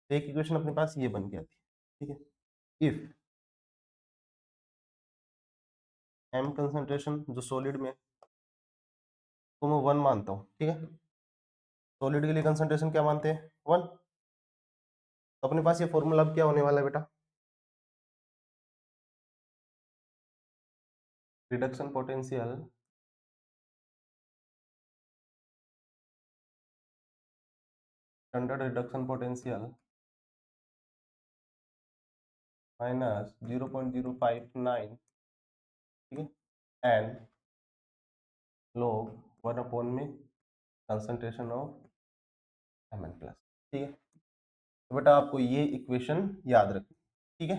S1: एक इक्वेशन अपने पास ये बन गया थी। ठीक है, इफ एम कंसंट्रेशन जो सॉलिड में, तो मैं 1 मानता हूँ। ठीक है, सॉलिड के लिए कंसंट्रेशन क्या मानते हैं, 1। तो अपने पास ये फॉर्मूला अब क्या होने वाला है बेटा, reduction potential standard reduction potential minus 0.059, ठीक है, एन log 1 अपॉन में concentration of M N plus. ठीक है, तो बेटा आपको ये इक्वेशन याद रखनी। ठीक है,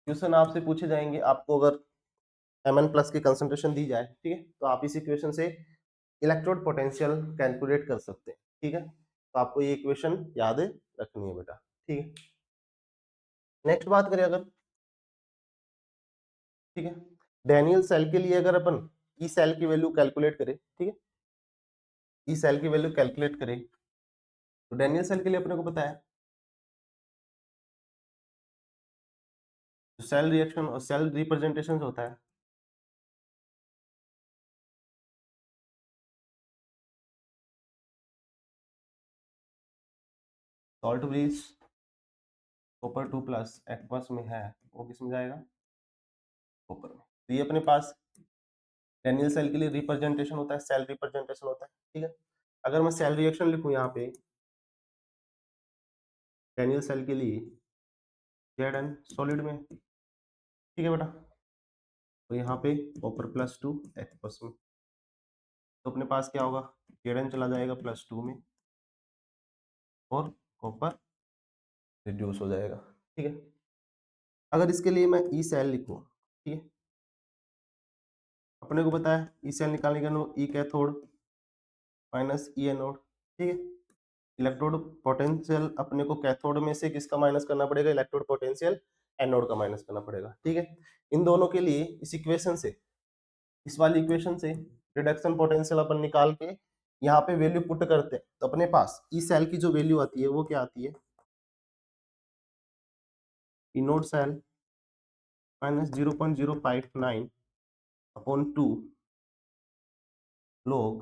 S1: क्वेश्चन आपसे पूछे जाएंगे, आपको अगर एम एन प्लस की कंसंट्रेशन दी जाए, ठीक है, तो आप इस इक्वेशन से इलेक्ट्रोड पोटेंशियल कैलकुलेट कर सकते हैं। ठीक है, तो आपको ये इक्वेशन याद रखनी है बेटा। ठीक है, नेक्स्ट बात करें अगर, ठीक है, डैनियल सेल के लिए अगर अपन ई सेल की वैल्यू कैलकुलेट करें, ठीक है, ई सेल की वैल्यू कैलकुलेट करें, तो डैनियल सेल के लिए अपने को पता है जो सेल रिएक्शन और सेल रिप्रेजेंटेशन होता है, salt bridge copper 2 plus aqueous में है, वो किस में जाएगा, कॉपर में। तो ये अपने पास डैनियल सेल के लिए रिप्रेजेंटेशन होता है, सेल रिप्रेजेंटेशन होता है। ठीक है, अगर मैं सेल रिएक्शन लिखूं यहाँ पे डैनियल सेल के लिए जेड एन सॉलिड में, ठीक है बेटा, तो यहाँ पे कॉपर +2 एक्वस में, तो अपने पास क्या होगा, जेड एन चला जाएगा +2 में और कॉपर रिड्यूस हो जाएगा। ठीक है, अगर इसके लिए मैं ई सेल लिखूं, ठीक है, अपने को पता है ई सेल निकालने का ई कैथोड माइनस ई एनोड। ठीक है, इलेक्ट्रोड पोटेंशियल अपने को कैथोड में से किसका माइनस करना पड़ेगा, इलेक्ट्रोड पोटेंशियल एनोड का माइनस करना पड़ेगा। ठीक है, इन दोनों के लिए इस इक्वेशन से, इस वाली इक्वेशन से रिडक्शन पोटेंशियल अपन निकाल के यहाँ पे वैल्यू पुट करते हैं, तो अपने पास ई सेल की जो वैल्यू आती है वो क्या आती है, E naught cell minus 0.059 upon 2 log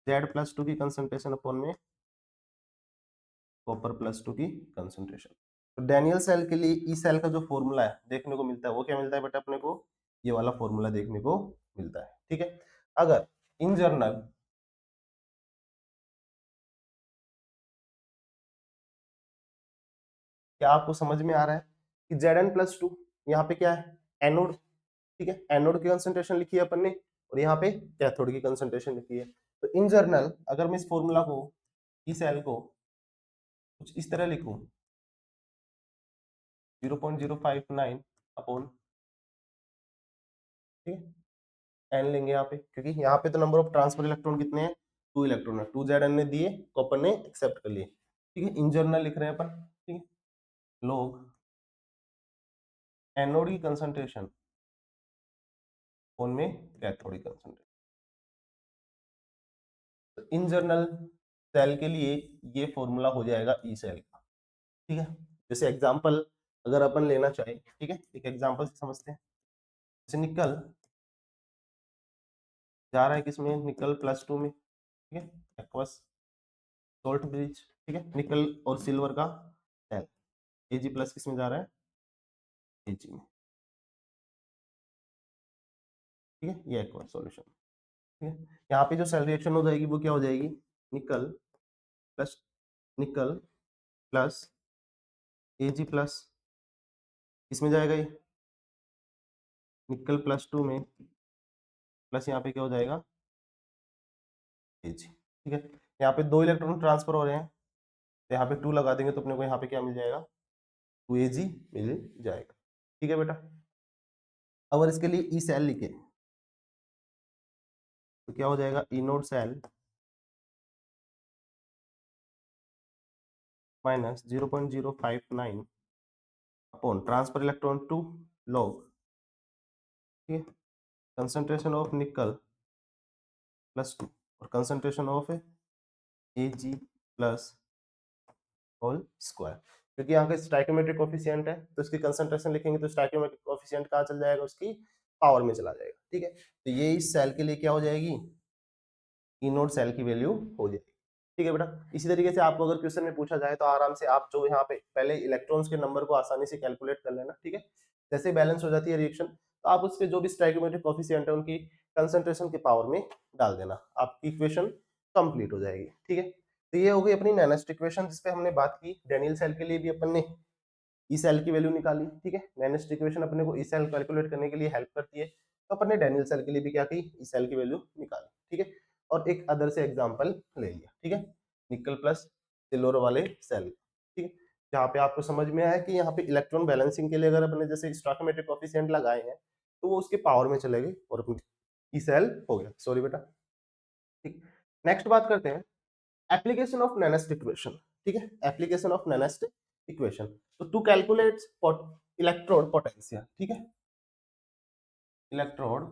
S1: Z+2 की कंसंट्रेशन अपॉन में कॉपर+2 की कंसंट्रेशन। तो डैनियल सेल के लिए ई सेल का जो फॉर्मूला है देखने को मिलता है वो क्या मिलता है बेटा अपने को, ये वाला फॉर्मूला देखने को मिलता है। ठीक है, अगर इन जर्नल क्या आपको समझ में आ रहा है कि Zn+2 यहाँ पे क्या है, एनोड। ठीक है, एनोड की कंसंट्रेशन लिखी है अपन ने और यहाँ पे कैथोड की कंसंट्रेशन लिखी है। तो इन जर्नल अगर मैं इस फॉर्मूला को, इस सेल को कुछ इस तरह लिखूं, 0.059 अपॉन, ठीक है, एन लेंगे यहाँ पे क्योंकि यहाँ पे तो नंबर ऑफ ट्रांसफर इलेक्ट्रॉन कितने हैं, 2 इलेक्ट्रॉन है, 2 Zn ने दिए, कॉपर ने एक्सेप्ट कर लिए। ठीक है, इन जर्नल लिख रहे हैं अपन। ठीक है, लोग एनोड की कंसंट्रेशन उनमें कैथोड की कंसंट्रेशन। तो इन जर्नल सेल के लिए ये फॉर्मूला हो जाएगा ई सेल का। ठीक है, जैसे एग्जांपल अगर अपन लेना चाहे, ठीक है, एक एग्जांपल से समझते हैं। जैसे निकल जा रहा है किसमें, निकल+2 में। ठीक है, एक्वस सोल्ट ब्रिज। ठीक है, निकल और सिल्वर का सेल, Ag+ किसमें जा रहा है, Ag में। ठीक है, ये एक्वस सॉल्यूशन। ठीक है, यहाँ पे जो सेल रिएक्शन हो जाएगी वो क्या हो जाएगी, nickel plus nickel plus Ag+, इसमें जाएगा ये निकल+2 में, प्लस यहाँ पे क्या हो जाएगा, Ag। ठीक है, यहाँ पे 2 इलेक्ट्रॉन ट्रांसफर हो रहे हैं तो यहाँ पे 2 लगा देंगे तो अपने को यहाँ पे क्या मिल जाएगा, 2Ag मिल जाएगा। ठीक है बेटा, अब अगर इसके लिए ई सेल लिखे तो क्या हो जाएगा, E naught cell minus 0.059 upon transfer electron 2 log, ठीक है, कंसंट्रेशन ऑफ निकल+2 और concentration of Ag+ whole square. क्योंकि यहाँ का स्टाइकोमेट्रिक कोफिशिएंट है तो इसकी कंसंट्रेशन लिखेंगे तो स्टाइकोमेट्रिक कोफिशिएंट कहाँ चल जाएगा, उसकी पावर में चला जाएगा। ठीक है, तो ये इस सेल के लिए क्या हो जाएगी, ई नोड सेल की वैल्यू हो जाएगी। ठीक है बेटा, इसी तरीके से आपको अगर क्वेश्चन में पूछा जाए तो आराम से आप जो यहाँ पे पहले इलेक्ट्रॉन्स के नंबर को आसानी से कैलकुलेट कर लेना। ठीक है, जैसे बैलेंस हो जाती है रिएक्शन तो आप उसके जो भी स्टाइकोमेट्रिक कोफिशिएंट है उनकी कंसंट्रेशन के पावर में डाल देना, आपकी इक्वेशन कंप्लीट हो जाएगी। ठीक है, तो ये हो गई अपनी नैनोस्ट इक्वेशन जिसपे हमने बात की। डेनियल सेल के लिए भी अपन ने ई सेल की वैल्यू निकाली। ठीक है, नैनोस्ट इक्वेशन अपने को ई सेल कैलकुलेट करने के लिए हेल्प करती है, तो अपन ने डेनियल सेल के लिए भी क्या की, ई सेल की वैल्यू निकाली। ठीक है, और एक अदर से एग्जांपल ले लिया। ठीक है, निकल+ सिल्वर वाले सेल। ठीक है, जहाँ पे आपको समझ में आया कि यहाँ पे इलेक्ट्रॉन बैलेंसिंग के लिए अगर अपने जैसे स्टोइकोमेट्रिक कोफिशिएंट लगाए हैं तो वो उसके पावर में चले गए और अपनी ई सेल हो गया। सॉरी बेटा। ठीक, नेक्स्ट बात करते हैं एप्लीकेशन ऑफ नैनोस्ट इक्वेशन। ठीक है, एप्लीकेशन ऑफ नैनोस्ट इक्वेशन, तो टू कैलकुलेट इलेक्ट्रोड पोटेंशियल। ठीक है, इलेक्ट्रोड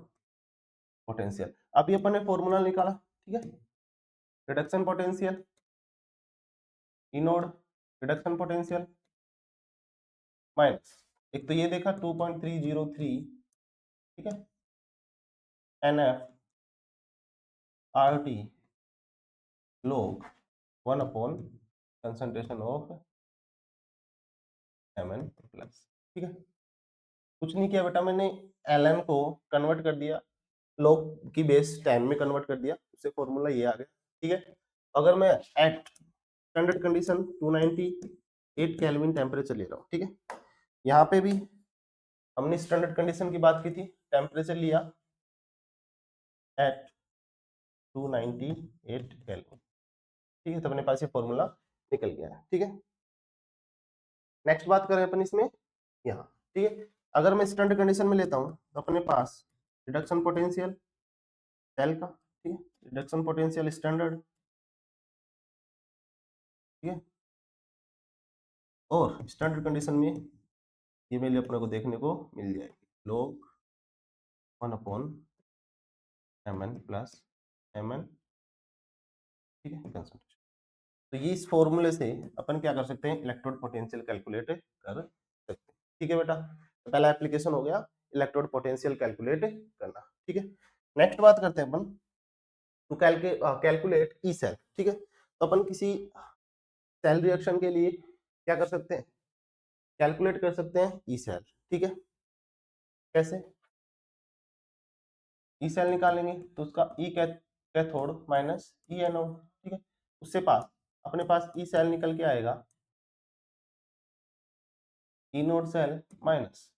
S1: पोटेंशियल, अभी अपन ने फॉर्मूला निकाला। ठीक है, reduction potential, inode reduction potential minus, एक तो ये देखा 2.303, ठीक है, NF RT log 1 upon concentration of Mn+। ठीक है, कुछ नहीं किया बेटा, मैंने Ln को कन्वर्ट कर दिया, log की बेस 10 में कन्वर्ट कर दिया, उससे फॉर्मूला ये आ गया। ठीक है, अगर मैं at standard condition 298 Kelvin temperature ले रहा हूँ। ठीक है, यहाँ पे भी हमने स्टैंडर्ड कंडीशन की बात की थी, टेम्परेचर लिया एट 298 केल्विन। ठीक है, तो अपने पास ये फॉर्मूला निकल गया है। ठीक है, नेक्स्ट बात करें अपन इसमें यहाँ। ठीक है, अगर मैं स्टैंडर्ड कंडीशन में लेता हूँ तो अपने पास रिडक्शन पोटेंशियल सेल का, ठीक है, रिडक्शन पोटेंशियल स्टैंडर्ड। ठीक है, और स्टैंडर्ड कंडीशन में ये वैल्यू अपने को देखने को मिल जाएगी, log 1 अपॉन Mn+Mn। ठीक है, कंसंट्रेशन। तो ये इस फॉर्मूले से अपन क्या कर सकते हैं, इलेक्ट्रोड पोटेंशियल कैलकुलेट कर सकते हैं। ठीक है बेटा, तो पहला एप्लीकेशन हो गया इलेक्ट्रोड पोटेंशियल कैलकुलेट करना। ठीक है, नेक्स्ट बात करते हैं अपन टू कैलकुलेट ई सेल, ठीक है। तो अपन किसी सेल रिएक्शन के लिए क्या कर सकते हैं, कैलकुलेट कर सकते हैं ई सेल, ठीक है। कैसे, ई सेल निकालेंगे तो उसका ई कैथोड माइनस ई एनोड, ठीक है। उससे पास अपने पास ई सेल निकल के आएगा, E naught cell minus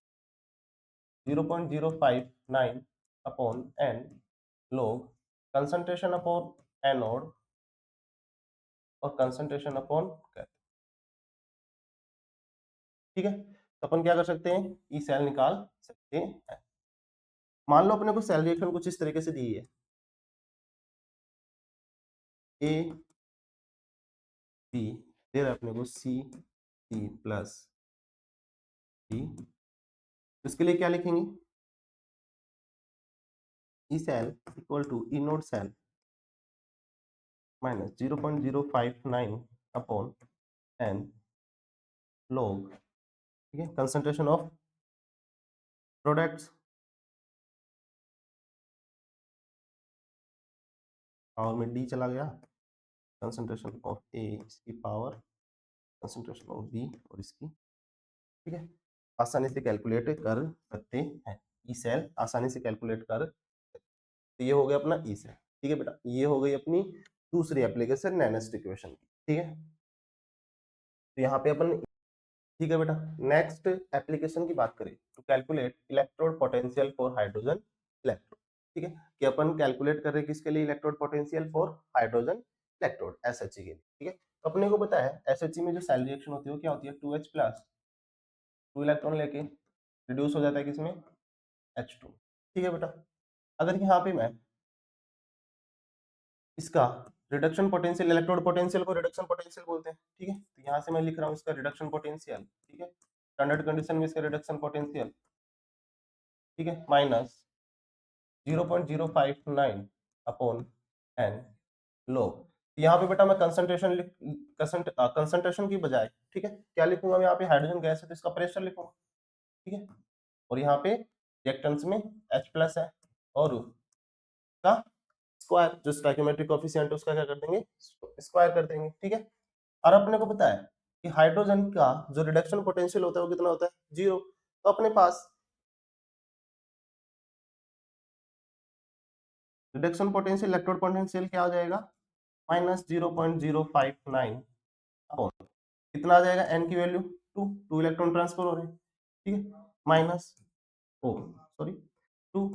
S1: 0.059 upon N log concentration upon anode और कंसंट्रेशन अपॉन कैथोड, ठीक है। तो अपन क्या कर सकते हैं, ई सेल निकाल सकते हैं। मान लो अपने को सेल रिएक्शन कुछ इस तरीके से दी है, ए बी दे रहा है अपने को सी सी प्लस डी, इसके लिए क्या लिखेंगे, E cell equal to E naught cell minus 0.059 upon N log, ठीक है, कंसंट्रेशन ऑफ प्रोडक्ट्स पावर में डी चला गया, कंसंट्रेशन ऑफ ए इसकी पावर, कंसंट्रेशन ऑफ बी और इसकी, ठीक है। आसानी से कैलकुलेट कर सकते हैं, ई सेल आसानी से कैलकुलेट कर, तो ये हो गया अपना ई सेल, ठीक है बेटा। ये हो गई अपनी दूसरी एप्लीकेशन नैनोस्ट इक्वेशन की, ठीक है। तो यहाँ पे अपन, ठीक है बेटा, नेक्स्ट एप्लीकेशन की बात करें तो calculate electrode potential for hydrogen electrode, ठीक है। कि अपन कैलकुलेट कर रहे हैं किसके लिए, electrode potential for hydrogen electrode SHE के लिए, ठीक है। तो अपने को पता है एसएचई में जो सेल रिएक्शन होती है वो क्या होती है, 2H प्लस 2 इलेक्ट्रॉन लेके रिड्यूस हो जाता है किसमें, H2, ठीक है बेटा। अगर यहाँ पे मैं इसका रिडक्शन पोटेंशियल, इलेक्ट्रोड पोटेंशियल को रिडक्शन पोटेंशियल बोलते हैं, ठीक है। तो यहाँ से मैं लिख रहा हूँ इसका रिडक्शन पोटेंशियल, ठीक है। स्टैंडर्ड कंडीशन में इसका रिडक्शन पोटेंशियल, ठीक है, माइनस 0.059 अपॉन एन log। यहाँ पे बेटा मैं कंसंट्रेशन कंसंट्रेशन की बजाय, ठीक है, क्या लिखूंगा मैं, यहाँ पे हाइड्रोजन गैस है तो इसका प्रेशर लिखूंगा, ठीक है। और यहाँ पे रिएक्टेंट्स में H प्लस है और का स्क्वायर, जो स्टोइकियोमेट्रिक कोएफिशिएंट है उसका क्या कर देंगे, स्क्वायर कर देंगे, ठीक है। और अपने को पता है कि हाइड्रोजन का जो रिडक्शन पोटेंशियल होता है वो कितना होता है, 0। तो अपने पास रिडक्शन पोटेंशियल, इलेक्ट्रोड पोटेंशियल क्या हो जाएगा, माइनस 0.059 अपॉन कितना आ जाएगा, एन की वैल्यू 2, 2 इलेक्ट्रॉन ट्रांसफर हो रहे हैं, ठीक है, minus O sorry 2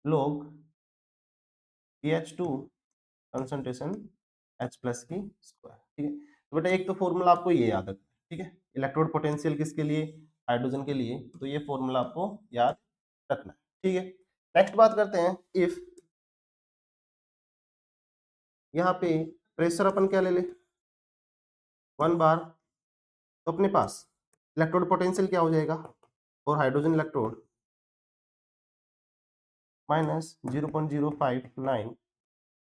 S1: log PH2 concentration H plus की स्क्वायर, ठीक है। तो बेटा एक तो फॉर्मूला आपको ये याद रखना है, ठीक है। इलेक्ट्रोड पोटेंशियल किसके लिए, हाइड्रोजन के लिए, तो ये फॉर्मूला आपको याद रखना है, ठीक है। नेक्स्ट बात करते हैं, इफ यहाँ पे प्रेशर अपन क्या ले ले 1 बार, तो अपने पास इलेक्ट्रोड पोटेंशियल क्या हो जाएगा और hydrogen electrode minus 0.059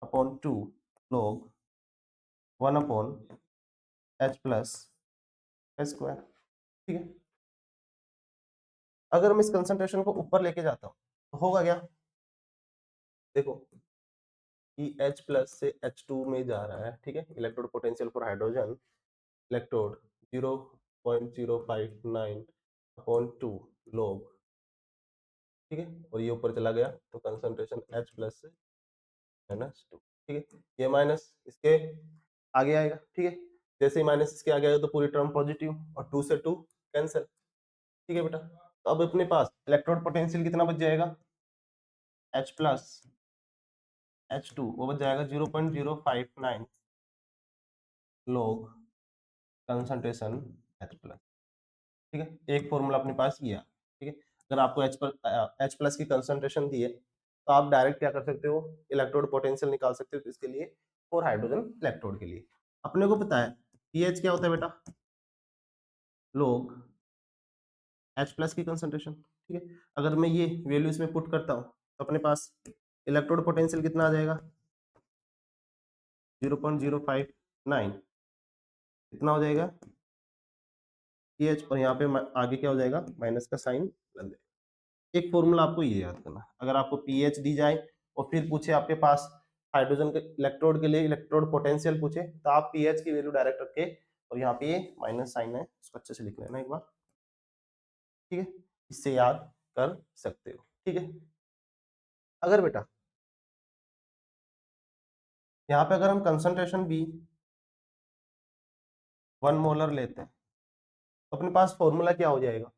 S1: upon 2 log 1 upon H plus square, ठीक है। अगर मैं इस कंसंट्रेशन को ऊपर लेके जाता हूँ तो होगा क्या, देखो कि H प्लस से H2 में जा रहा है, ठीक है। Electrode potential for hydrogen electrode 0.059 upon 2 log, ठीक है। और ये ऊपर चला गया तो कंसंट्रेशन H प्लस से -2, ठीक है। ये माइनस इसके आगे आएगा, ठीक है। जैसे ही माइनस इसके आगे आएगा तो पूरी टर्म पॉजिटिव और 2 से 2 कैंसिल, ठीक है बेटा। तो अब अपने पास इलेक्ट्रोड पोटेंशियल कितना बच जाएगा, H प्लस H2 वो बच जाएगा 0.059 log कंसंट्रेशन H प्लस, ठीक है। एक फॉर्मूला अपने पास ये है, ठीक है। अगर आपको H प्लस की कंसंट्रेशन दी है तो आप डायरेक्ट क्या कर सकते हो, इलेक्ट्रोड पोटेंशियल निकाल सकते हो किसके लिए, फॉर हाइड्रोजन इलेक्ट्रोड के लिए। अपने को पता है पीएच क्या होता है बेटा, log H प्लस की कंसंट्रेशन, ठीक है। अगर मैं ये वैल्यू इसमें पुट करता हूँ तो अपने पास इलेक्ट्रोड पोटेंशियल कितना आ जाएगा 0.059, कितना हो जाएगा पीएच, और यहाँ पे आगे क्या हो जाएगा, माइनस का साइन लग जाएगा। एक फॉर्मूला आपको ये याद करना, अगर आपको पीएच दी जाए और फिर पूछे आपके पास हाइड्रोजन के इलेक्ट्रोड के लिए इलेक्ट्रोड पोटेंशियल पूछे, तो आप पीएच की वैल्यू डायरेक्ट रख के, और यहाँ पे ये माइनस साइन है, इसको अच्छे से लिख लेना एक बार, ठीक है, इससे याद कर सकते हो, ठीक है। अगर बेटा यहाँ पे अगर हम कंसंट्रेशन भी 1 मोलर लेते हैं, तो अपने पास फॉर्मूला क्या हो जाएगा,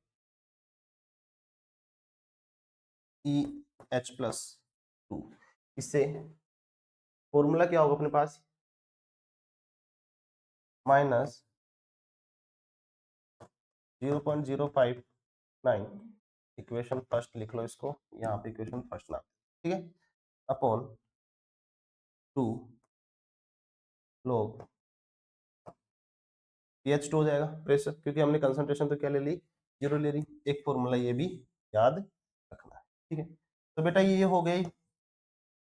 S1: EH+2। इससे फॉर्मूला क्या होगा अपने पास, माइनस 0.059, इक्वेशन फर्स्ट लिख लो इसको, यहाँ पे इक्वेशन फर्स्ट नाम, ठीक है, अपॉन 2 log pH2 हो जाएगा प्रेशर, क्योंकि हमने कंसंट्रेशन तो क्या ले ली, 0 ले ली। एक फॉर्मूला ये भी याद रखना है, ठीक है। तो बेटा ये हो गई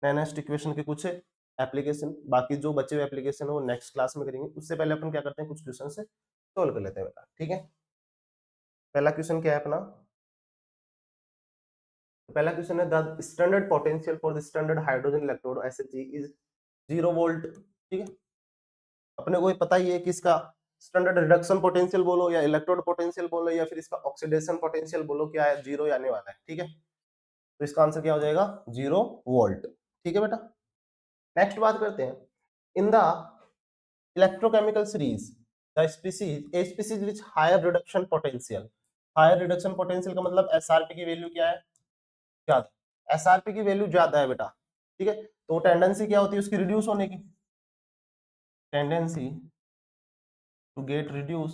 S1: नेक्स्ट इक्वेशन के कुछ एप्लीकेशन, बाकी जो बचे हुए एप्लीकेशन है वो नेक्स्ट क्लास में करेंगे। उससे पहले अपन क्या करते हैं, कुछ क्वेश्चन से सोल्व कर लेते हैं बेटा, ठीक है। पहला क्वेश्चन क्या है अपना, तो पहला क्वेश्चन है the standard potential for the standard hydrogen electrode SHG is 0 volt, ठीक है। अपने को पता ही है कि इसका स्टैंडर्ड रिडक्शन पोटेंशियल बोलो या इलेक्ट्रोड पोटेंशियल बोलो या फिर इसका ऑक्सीडेशन पोटेंशियल बोलो, क्या है, 0 आने वाला है, ठीक है। तो इसका आंसर क्या हो जाएगा, 0 वोल्ट, ठीक है बेटा। नेक्स्ट बात करते हैं, in the electrochemical series the species a species which higher reduction potential, higher reduction potential का मतलब एसआरपी की वैल्यू क्या है, ज्यादा, एसआरपी की वैल्यू ज्यादा है बेटा, ठीक है। तो टेंडेंसी क्या होती है उसकी, रिड्यूस होने की, टेंडेंसी टू गेट रिड्यूस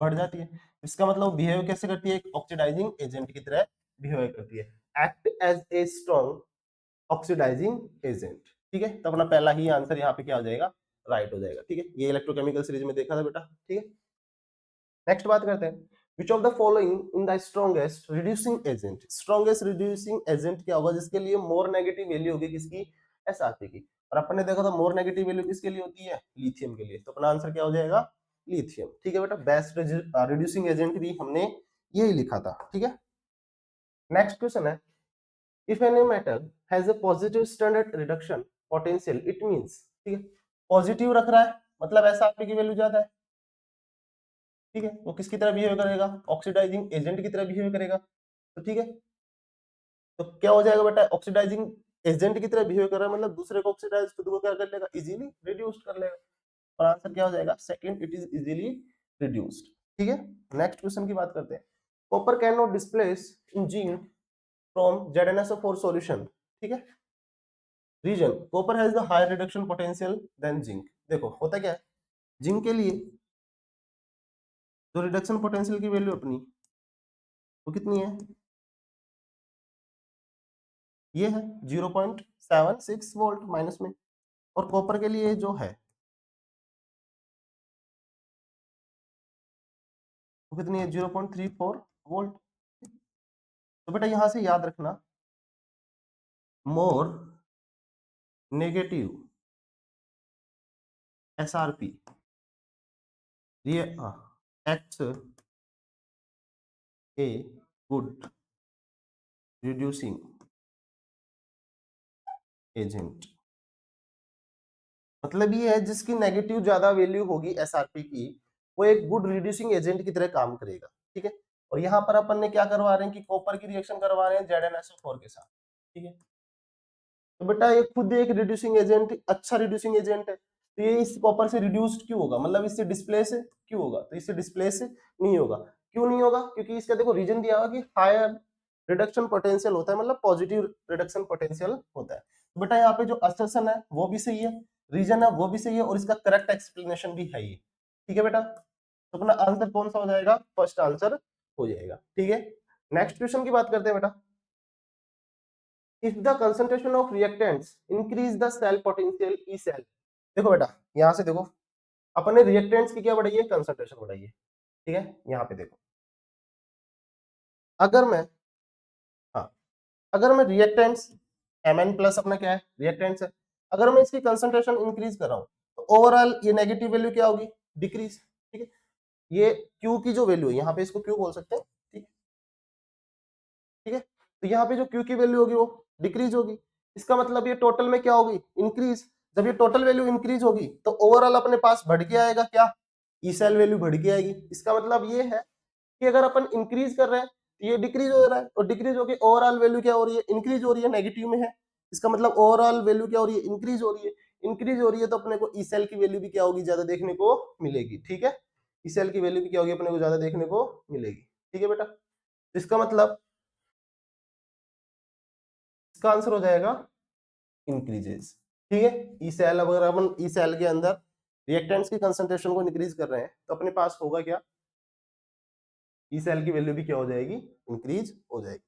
S1: बढ़ जाती है। इसका मतलब बिहेव कैसे करती है, एक ऑक्सीडाइजिंग एजेंट की तरह बिहेव करती है, act as a strong oxidising agent, ठीक है। तो अपना पहला ही आंसर यहाँ पे क्या हो जाएगा, राइट हो जाएगा, ठीक है। ये इलेक्ट्रोकेमिकल सीरीज में देखा था बेटा, ठीक है। नेक्स्ट बात करते हैं, which of the following in the strongest reducing agent, strongest reducing agent क्या होगा, जिसके लिए मोर नेगेटिव वैल्यू होगी किसकी, एसआरपी की। और अपन ने देखा था मोर नेगेटिव वैल्यू किसके लिए होती है, लिथियम के लिए। तो अपना आंसर क्या हो जाएगा, लिथियम, ठीक है बेटा। बेस्ट रिड्यूसिंग एजेंट भी हमने यही लिखा था, ठीक है। नेक्स्ट क्वेश्चन है, if any metal has a positive standard reduction potential it means, ठीक है, पॉजिटिव रख रहा है मतलब एसआरपी की वैल्यू ज्यादा है, ठीक है। वो किसकी तरह बिहेव करेगा, ऑक्सीडाइजिंग एजेंट की तरह बिहेव करेगा, तो ठीक है। तो क्या हो जाएगा बेटा, ऑक्सीडाइजिंग एजेंट की तरह बिहेव कर रहा है मतलब दूसरे को ऑक्सीडाइज, खुद को क्या कर लेगा, इजीली रिड्यूस कर लेगा। और आंसर क्या हो जाएगा, second, it is easily reduced, ठीक है। नेक्स्ट क्वेश्चन की बात करते हैं, copper can not displace in zinc from ZnSO4 solution, ठीक है। Reason, copper has the higher reduction potential than zinc. देखो होता क्या है, जिंक के लिए जो रिडक्शन पोटेंशियल की वैल्यू अपनी वो कितनी है, ये है 0.76 वोल्ट माइनस में, और कॉपर के लिए जो है वो कितनी है, 0.34 वोल्ट। तो बेटा यहां से याद रखना, मोर नेगेटिव एसआरपी ये act a good reducing agent, मतलब ये है जिसकी नेगेटिव ज्यादा वैल्यू होगी एसआरपी की, वो एक गुड रिड्यूसिंग एजेंट की तरह काम करेगा, ठीक है। और यहाँ पर अपन ने क्या करवा रहे हैं कि कॉपर की रिएक्शन करवा रहे हैं ZnSO4 के साथ, ठीक है। तो बेटा ये खुद एक रिड्यूसिंग एजेंट, अच्छा रिड्यूसिंग एजेंट है, तो ये इस कॉपर से रिड्यूस्ड क्यों होगा, मतलब इससे डिस्प्लेस क्यों होगा, तो इससे डिस्प्लेस नहीं होगा। क्यों नहीं होगा, क्योंकि इसका देखो रीजन दिया हुआ कि हायर रिडक्शन पोटेंशियल होता है, मतलब पॉजिटिव रिडक्शन पोटेंशियल होता है। तो बेटा यहाँ पे जो असर्शन है वो भी सही है, रीजन है वो भी सही है, और इसका करेक्ट एक्सप्लेनेशन भी है ये, ठीक है बेटा। तो अपना आंसर कौन सा हो जाएगा, फर्स्ट आंसर हो जाएगा, ठीक है। नेक्स्ट क्वेश्चन की बात करते हैं बेटा, if the concentration of reactants increase the cell potential E cell, देखो बेटा यहां से देखो, अपन ने रिएक्टेंट्स की क्या बढ़ाई है, कंसंट्रेशन बढ़ाई है, ठीक है। यहाँ पे देखो, अगर मैं, हाँ, अगर मैं रिएक्टेंट्स Mn प्लस अपना क्या है रिएक्टेंट्स है, अगर मैं इसकी कंसंट्रेशन इंक्रीज कर रहा हूँ तो ओवरऑल ये नेगेटिव वैल्यू क्या होगी, डिक्रीज, ठीक है। ये Q की जो वैल्यू है यहाँ पे इसको Q बोल सकते हैं, ठीक है, ठीक है। तो यहाँ पे जो क्यू की वैल्यू होगी वो डिक्रीज होगी। इसका मतलब ये टोटल में क्या होगी, इंक्रीज। जब ये टोटल वैल्यू इंक्रीज होगी तो ओवरऑल अपने पास बढ़ के आएगा क्या, ई सेल वैल्यू बढ़ के आएगी। इसका मतलब ये है कि अगर अपन इंक्रीज कर रहे हैं तो ये डिक्रीज हो रहा है, और डिक्रीज होकर ओवरऑल वैल्यू क्या हो रही है, इंक्रीज हो रही है, नेगेटिव में है। इसका मतलब ओवरऑल वैल्यू क्या हो रही है, इंक्रीज हो रही है। इंक्रीज हो रही है तो अपने को ई सेल की वैल्यू भी क्या होगी, ज्यादा देखने को मिलेगी। ठीक है, ई सेल की वैल्यू भी क्या होगी, अपने को ज्यादा देखने को मिलेगी। ठीक है बेटा, इसका मतलब इसका आंसर हो जाएगा इंक्रीजेस। ठीक है, ई सेल, अगर अपन ई सेल के अंदर रिएक्टेंट्स की कंसंट्रेशन को इंक्रीज कर रहे हैं तो अपने पास होगा क्या, ई सेल की वैल्यू भी क्या हो जाएगी, इंक्रीज हो जाएगी।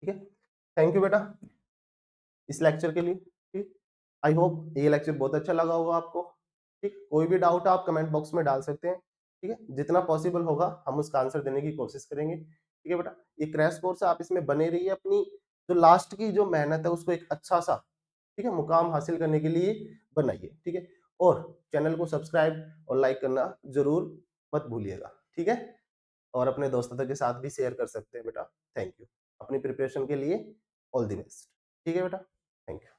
S1: ठीक है, थैंक यू बेटा इस लेक्चर के लिए। ठीक, आई होप ये लेक्चर बहुत अच्छा लगा होगा आपको। ठीक, कोई भी डाउट आप कमेंट बॉक्स में डाल सकते हैं। ठीक है, जितना पॉसिबल होगा हम उसका आंसर देने की कोशिश करेंगे। ठीक है बेटा, ये क्रैश कोर्स है, आप इसमें बने रहिए, अपनी जो लास्ट की जो मेहनत है उसको एक अच्छा सा, ठीक है, मुकाम हासिल करने के लिए बनाइए। ठीक है, और चैनल को सब्सक्राइब और लाइक करना जरूर मत भूलिएगा। ठीक है, और अपने दोस्तों के साथ भी शेयर कर सकते हैं बेटा। थैंक यू, अपनी प्रिपरेशन के लिए ऑल द बेस्ट। ठीक है बेटा, थैंक यू।